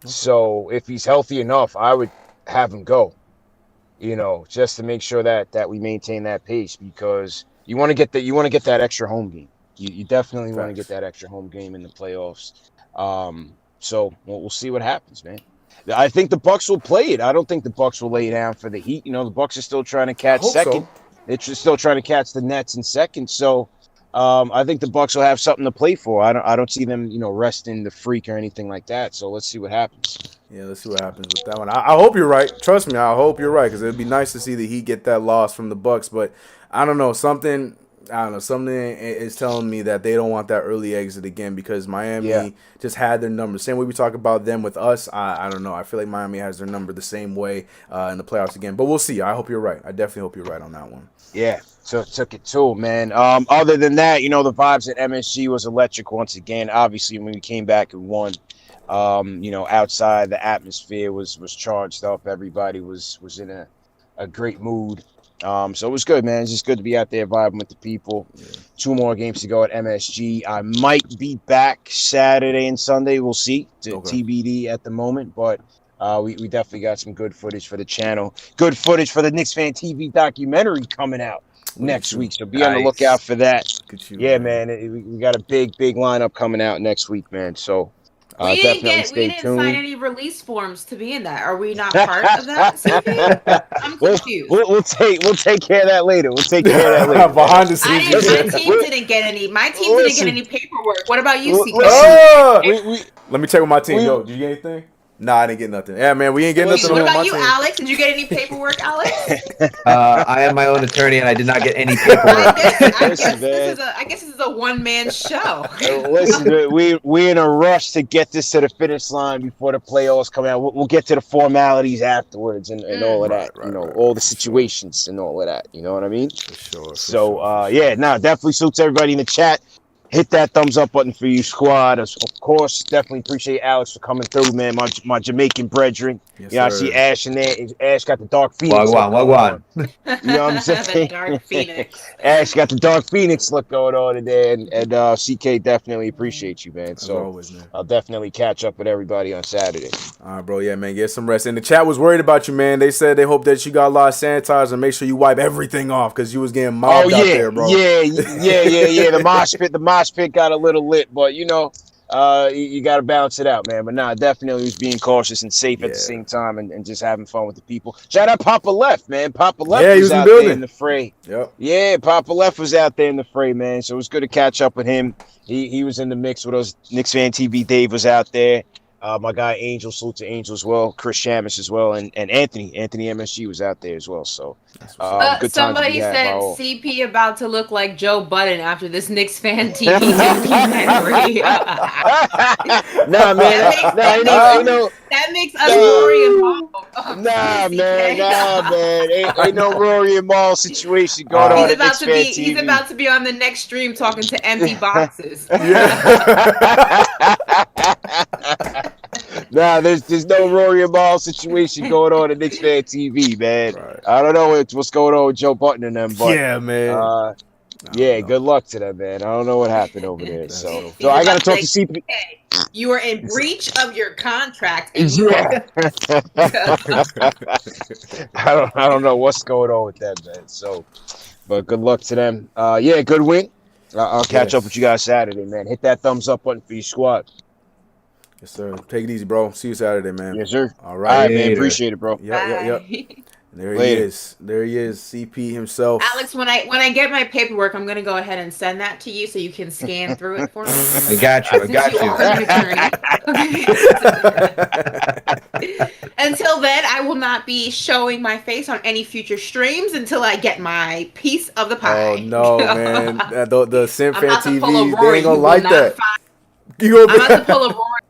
So if he's healthy enough, I would have him go, just to make sure that we maintain that pace, because you want to get that extra home game. You definitely want to get that extra home game in the playoffs. So we'll see what happens, man. I think the Bucks will play it. I don't think the Bucks will lay down for the Heat. The Bucks are still trying to catch second. So. They're still trying to catch the Nets in second. So I think the Bucks will have something to play for. I don't see them, resting the freak or anything like that. So let's see what happens. Yeah, let's see what happens with that one. I hope you're right. Trust me, I hope you're right, because it'd be nice to see the Heat get that loss from the Bucks. But I don't know, something I don't know. Something is telling me that they don't want that early exit again because Miami Yeah. just had their number. Same way we talk about them with us. I don't know. I feel like Miami has their number the same way in the playoffs again. But we'll see. I hope you're right. I definitely hope you're right on that one. Yeah, so took it too, man. Other than that, you know, the vibes at MSG was electric once again. Obviously, when we came back and won, you know, outside the atmosphere was charged up. Everybody was in a great mood. So it was good, man. It's just good to be out there vibing with the people. Yeah. 2 more games to go at MSG. I might be back Saturday and Sunday. We'll see. TBD at the moment, but we definitely got some good footage for the channel. Good footage for the KnicksFanTV documentary coming out next week. So be on the lookout for that. Yeah, man. We got a big lineup coming out next week, man. So we didn't sign any release forms to be in that. Are we not part of that? I'm confused. We'll take care of that later. We'll take care of that later. Behind the scenes. My team didn't get any. My team didn't get any paperwork. What about you, CK? Let me check with my team. Yo, did you get anything? Nah, I didn't get nothing. Yeah, man, we ain't getting nothing. What about you, Alex? Did you get any paperwork, Alex? I am my own attorney, and I did not get any paperwork. I guess this is a one-man show. Listen, we're in a rush to get this to the finish line before the playoffs come out. We'll get to the formalities afterwards and all of that. All the situations and all of that. You know what I mean? For sure. So, definitely suits everybody in the chat. Hit that thumbs up button for you, squad. Of course, definitely appreciate Alex for coming through, man. My Jamaican brethren. Yes, I see Ash in there. Ash got the Dark Phoenix. Wagwan. You know what I'm saying? The Dark Phoenix. Ash got the Dark Phoenix look going on today, and CK definitely appreciate you, man. So always, man. I'll definitely catch up with everybody on Saturday. All right, bro. Yeah, man. Get some rest. And the chat was worried about you, man. They said they hope that you got a lot of sanitizer. Make sure you wipe everything off because you was getting mobbed out there, bro. Yeah. The mosh pit got a little lit, but you know, you got to balance it out, man. But nah, definitely was being cautious and safe at the same time, and just having fun with the people. Shout out Papa Left, man. Papa Left was out there in the fray. Yep. Yeah, Papa Left was out there in the fray, man. So it was good to catch up with him. He was in the mix with us. KnicksFanTV Dave was out there. My guy Angel, salute to Angel as well. Chris Shamus as well, and Anthony MSG was out there as well. So good somebody said CP about to look like Joe Budden after this Knicks fan TV documentary. Nah, man. That makes us Rory and Maul. Nah, man. Ain't no Rory and Maul situation going on. He's about to be on the next stream talking to empty boxes. Nah, there's no Rory and Maul situation going on at KnicksFanTV, man. Right. I don't know what's going on with Joe Button and them, but yeah, man. Good luck to them, man. I don't know what happened over there. So I got to talk to CP. You were in breach of your contract. Yeah. I don't know what's going on with that, man. So, but good luck to them. Good win. I'll catch up with you guys Saturday, man. Hit that thumbs up button for your squad. Yes, sir. Take it easy, bro. See you Saturday, man. Yes, sir. All right, man. Appreciate it, bro. Yep. There he is, CP himself. Alex, when I get my paperwork, I'm gonna go ahead and send that to you so you can scan through it for me. I got you. Until then, I will not be showing my face on any future streams until I get my piece of the pie. Oh no, man! The KnicksFanTV, they ain't gonna like that. I'm about to pull a Rory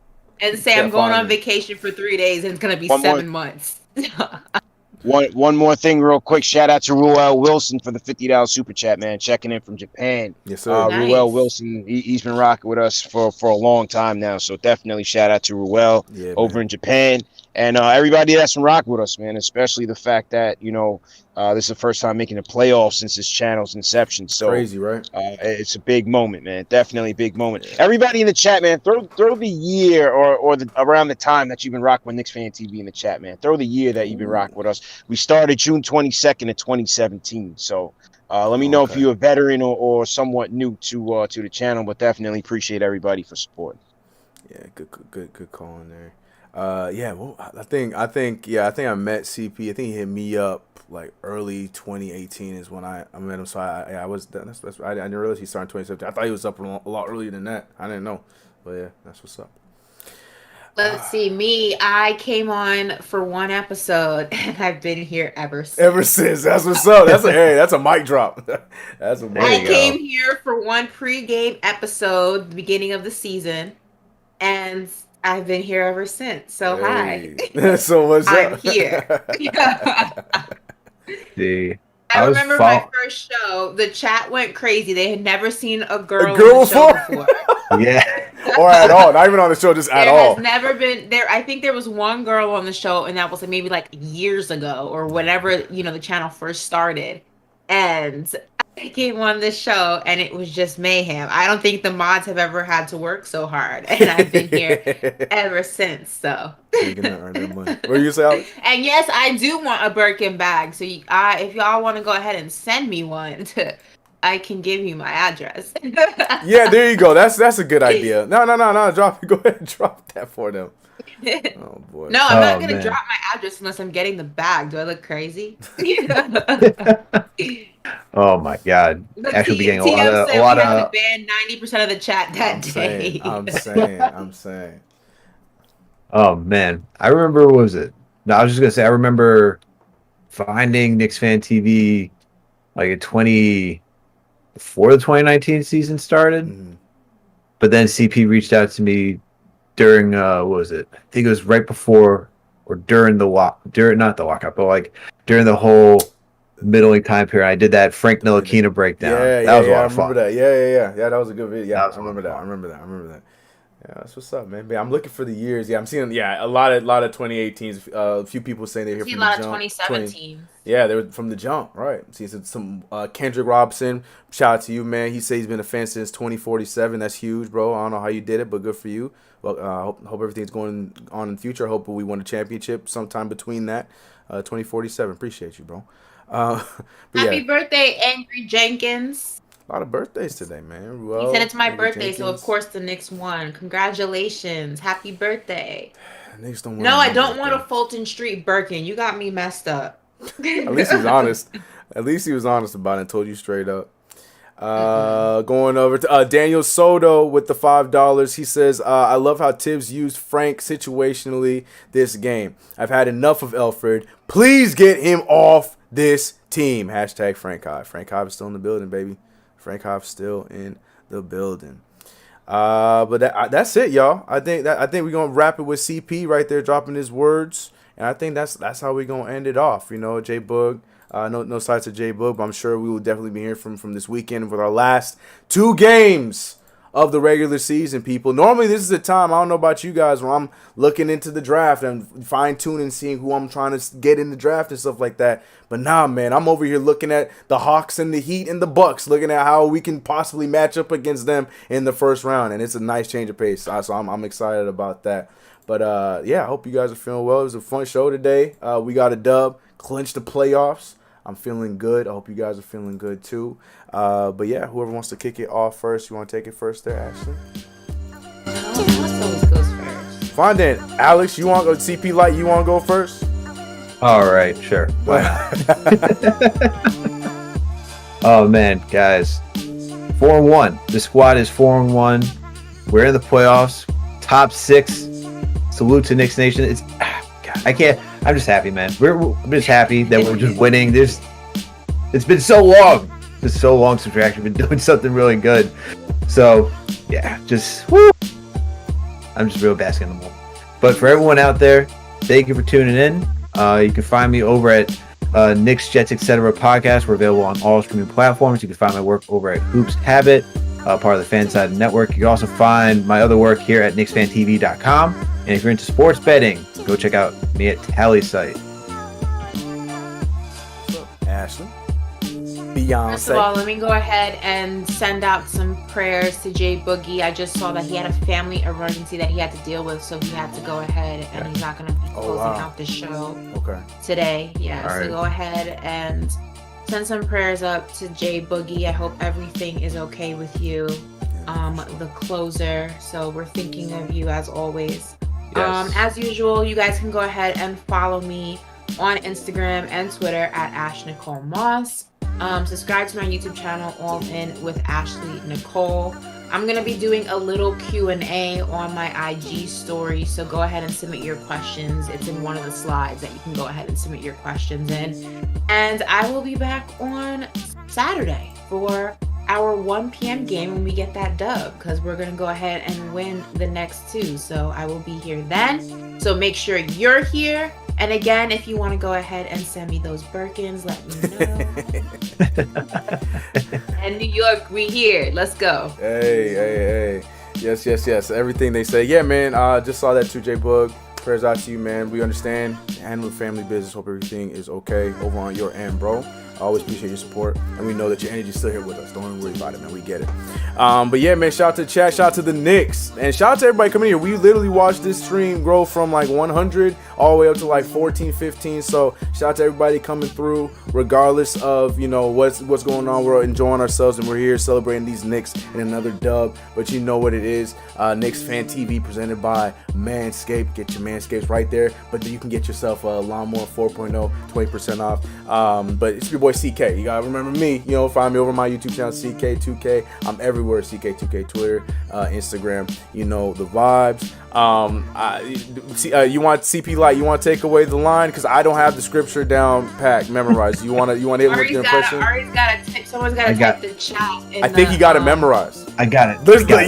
and say I'm going on vacation for 3 days and it's gonna be 7 months. One more thing real quick. Shout out to Ruel Wilson for the $50 super chat, man. Checking in from Japan. Yes, sir. Nice. Ruel Wilson, he's been rocking with us for a long time now. So definitely shout out to Ruel over in Japan. And everybody that's been rocking with us, man, especially the fact that, you know, this is the first time making a playoff since this channel's inception. So crazy, right? It's a big moment, man. Definitely a big moment. Everybody in the chat, man, throw the year or around the time that you've been rocking with KnicksFanTV in the chat, man. Throw the year that you've been rocking with us. We started June 22nd of 2017. So let me know if you're a veteran or somewhat new to the channel, but definitely appreciate everybody for supporting. Yeah, good call in there. I think I met CP. I think he hit me up like early 2018 is when I met him. So I didn't realize he started in 2017. I thought he was up a lot earlier than that. I didn't know, but yeah, that's what's up. Let's see, me. I came on for one episode, and I've been here ever since. Ever since. That's what's up. That's a mic drop. That's a mic I drop. came here for one pregame episode, the beginning of the season, and I've been here ever since. So Hey. hi. So what's I'm up? here. See, I remember my first show. The chat went crazy. They had never seen a girl on girl the show before? before. Yeah. Or at all. Not even on the show, just at There all. has never been there. I think there was one girl on the show, and that was like maybe like years ago or whenever the channel first started. And I came on this show, and it was just mayhem. I don't think the mods have ever had to work so hard, and I've been here ever since. So. You're gonna earn that money. What are you saying, Alex? And yes, I do want a Birkin bag. So if y'all want to go ahead and send me one, I can give you my address. Yeah, there you go. That's a good idea. No. Go ahead and drop that for them. Oh boy. No, I'm not gonna drop my address unless I'm getting the bag. Do I look crazy? Oh my God! Actually, be getting a lot of. Ban 90% of the chat that day. I'm saying. Oh man, I remember. What was it? No, I was just gonna say I remember finding KnicksFanTV like before the 2019 season started. Mm-hmm. But then CP reached out to me during what was it? I think it was right before or during not the lockout, but like during the whole middling time period. I did that Frank Ntilikina breakdown. That was a lot of fun. I remember that. Yeah, that was a good video. Yeah, I remember that. Yeah, that's what's up, man. I'm looking for the years. Yeah, I'm seeing a lot of 2018s. A few people saying they're here from the jump. A lot of 2017. Yeah, they were from the jump, right? See some Kendrick Robinson. Shout out to you, man. He says he's been a fan since 2047. That's huge, bro. I don't know how you did it, but good for you. Well, hope everything's going on in the future. Hope we win a championship sometime between that 2047. Appreciate you, bro. Happy birthday, Angry Jenkins. A lot of birthdays today, man. He said it's my birthday, so of course the Knicks won. Congratulations. Happy birthday. Knicks don't no, I don't want a Fulton Street Birkin. You got me messed up. At least he was honest. At least he was honest about it and told you straight up. Going over to Daniel Soto with the $5. He says, I love how Tibbs used Frank situationally this game. I've had enough of Elfrid. Please get him off this team. Hashtag Frank Hive. Frank Hive is still in the building, baby. Frank Hive still in the building. But that's it, y'all. I think we're gonna wrap it with CP right there, dropping his words, and I think that's how we're gonna end it off. J Boog. No sides of J Boog, but I'm sure we will definitely be hearing from this weekend with our last 2 games of the regular season, people. Normally, this is the time, I don't know about you guys, where I'm looking into the draft and fine-tuning, seeing who I'm trying to get in the draft and stuff like that. But nah, man, I'm over here looking at the Hawks and the Heat and the Bucks, looking at how we can possibly match up against them in the first round, and it's a nice change of pace. So I'm excited about that. But, I hope you guys are feeling well. It was a fun show today. We got a dub, clinched the playoffs. I'm feeling good. I hope you guys are feeling good too. But whoever wants to kick it off first, you want to take it first there, Ashley? Always goes first. Fine then. Alex, you want to go CP Light? You want to go first? All right, sure. Why not? Oh man, guys, 4-1. The squad is 4-1. We're in the playoffs, top 6. Salute to Knicks Nation. I can't. I'm just happy, man. I'm just happy that we're just winning. It's been so long. It's so long since we've actually been doing something really good. So, just woo. I'm just real basking in the moment. But for everyone out there, thank you for tuning in. You can find me over at Knicks, Jets, etc. podcast. We're available on all streaming platforms. You can find my work over at Hoops Habit, part of the Fanside Network. You can also find my other work here at KnicksFanTV.com. And if you're into sports betting, go check out me at Tally Site. Ashley? Beyonce. First of all, let me go ahead and send out some prayers to Jay Boogie. I just saw that he had a family emergency that he had to deal with, so he had to go ahead and he's not going to be closing out the show today. Yeah, so go ahead and send some prayers up to Jay Boogie. I hope everything is okay with you, the closer. So we're thinking of you as always. Yes. As usual, you guys can go ahead and follow me on Instagram and Twitter at Ash Nicole Moss. Subscribe to my YouTube channel, All In with Ashley Nicole. I'm gonna be doing a little Q&A on my IG story, so go ahead and submit your questions. It's in one of the slides that you can go ahead and submit your questions in. And I will be back on Saturday for our 1 p.m. game when we get that dub, because we're gonna go ahead and win the next 2. So I will be here then. So make sure you're here. And again, if you want to go ahead and send me those Birkins, let me know. And New York, we here. Let's go. Hey. Yes. Everything they say. Yeah, man. Just saw that too, J Bug. Prayers out to you, man. We understand. Handle family business. Hope everything is okay over on your end, bro. I always appreciate your support, and we know that your energy's still here with us. Don't worry about it, man. We get it. But yeah, man, shout out to the chat, shout out to the Knicks, and shout out to everybody coming here. We literally watched this stream grow from like 100 all the way up to like 14, 15. So shout out to everybody coming through, regardless of, you know, what's going on. We're enjoying ourselves, and we're here celebrating these Knicks in another dub. But you know what it is. KnicksFanTV presented by Manscaped. Get your Manscapes right there. But you can get yourself a Lawnmower 4.0, 20% off. But it's your boy CK. You gotta remember me. You know, find me over my YouTube channel, CK2K. I'm everywhere, CK2K, Twitter, Instagram. You know the vibes. You want CP Light? You want to take away the line, because I don't have the scripture down packed, memorized. You want to hit with the impression? Someone's got to type the chat. I think he got it memorized. I got it.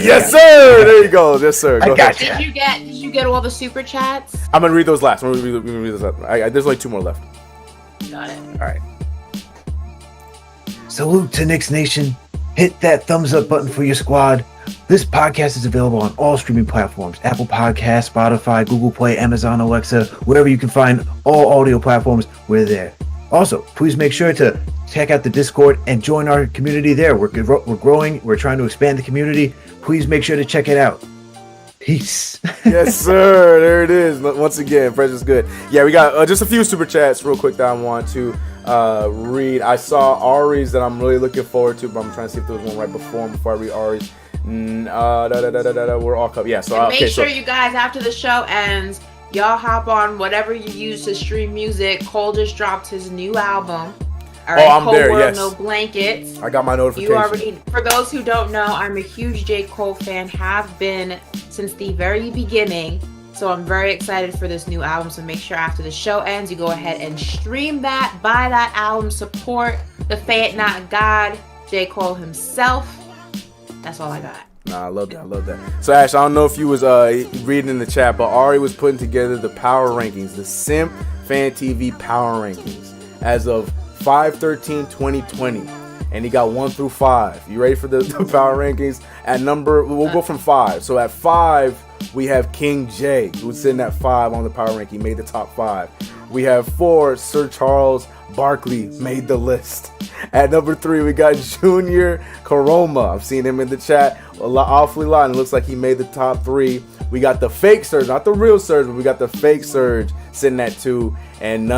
Yes, sir. There you go. Yes, sir. Go ahead. Did you get all the super chats? I'm gonna read those last. I'm gonna read those last. There's only 2 more left. Got it. All right. Salute to Knicks Nation. Hit that thumbs up button for your squad. This podcast is available on all streaming platforms: Apple Podcasts, Spotify, Google Play, Amazon Alexa, wherever you can find all audio platforms, we're there. Also, please make sure to check out the Discord and join our community there. We're growing. We're trying to expand the community. Please make sure to check it out. Peace. Yes, sir. There it is. Once again, fresh is good. Yeah, we got just a few super chats real quick that I want to read. I saw Ari's that I'm really looking forward to, but I'm trying to see if there was one right before I read Ari's. We're all covered. Yeah, so make sure you guys, after the show ends, y'all hop on whatever you use to stream music. Cole just dropped his new album. All right, I'm Cole there. World, yes. No Blankets. I got my notification. For those who don't know, I'm a huge J. Cole fan. Have been since the very beginning. So I'm very excited for this new album. So make sure after the show ends, you go ahead and stream that, buy that album, support the Fate Not God, J. Cole himself. That's all I got. Nah, I love that. So Ash, I don't know if you was reading in the chat, but Ari was putting together the power rankings, the Simp Fan TV power rankings as of 5/13/2020, and he got 1 through 5. You ready for the power rankings? At number, we'll go from 5. So at 5, we have King J, who's sitting at 5 on the power ranking, made the top 5. We have 4, Sir Charles Barkley, made the list. At number 3, we got Junior Karoma. I've seen him in the chat awfully lot, and it looks like he made the top 3. We got the fake Surge, not the real Surge, but we got the fake Surge sitting at 2, and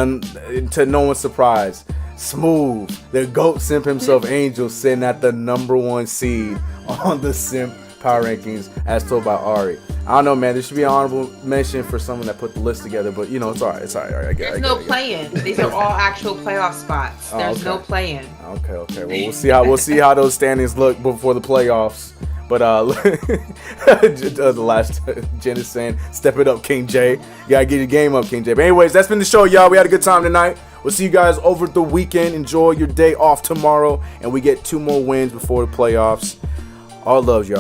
to no one's surprise, Smooth, the GOAT simp himself, Angel, sitting at the number 1 seed on the Simp power rankings as told by Ari. I don't know, man. There should be an honorable mention for someone that put the list together, but you know, it's all right. All right. There's no play-in. These are all actual playoff spots. There's no play-in. Okay. Well, we'll see how those standings look before the playoffs. But the last Jen is saying, step it up, King J. You gotta get your game up, King J. But anyways, that's been the show, y'all. We had a good time tonight. We'll see you guys over the weekend. Enjoy your day off tomorrow, and we get 2 more wins before the playoffs. All love, y'all.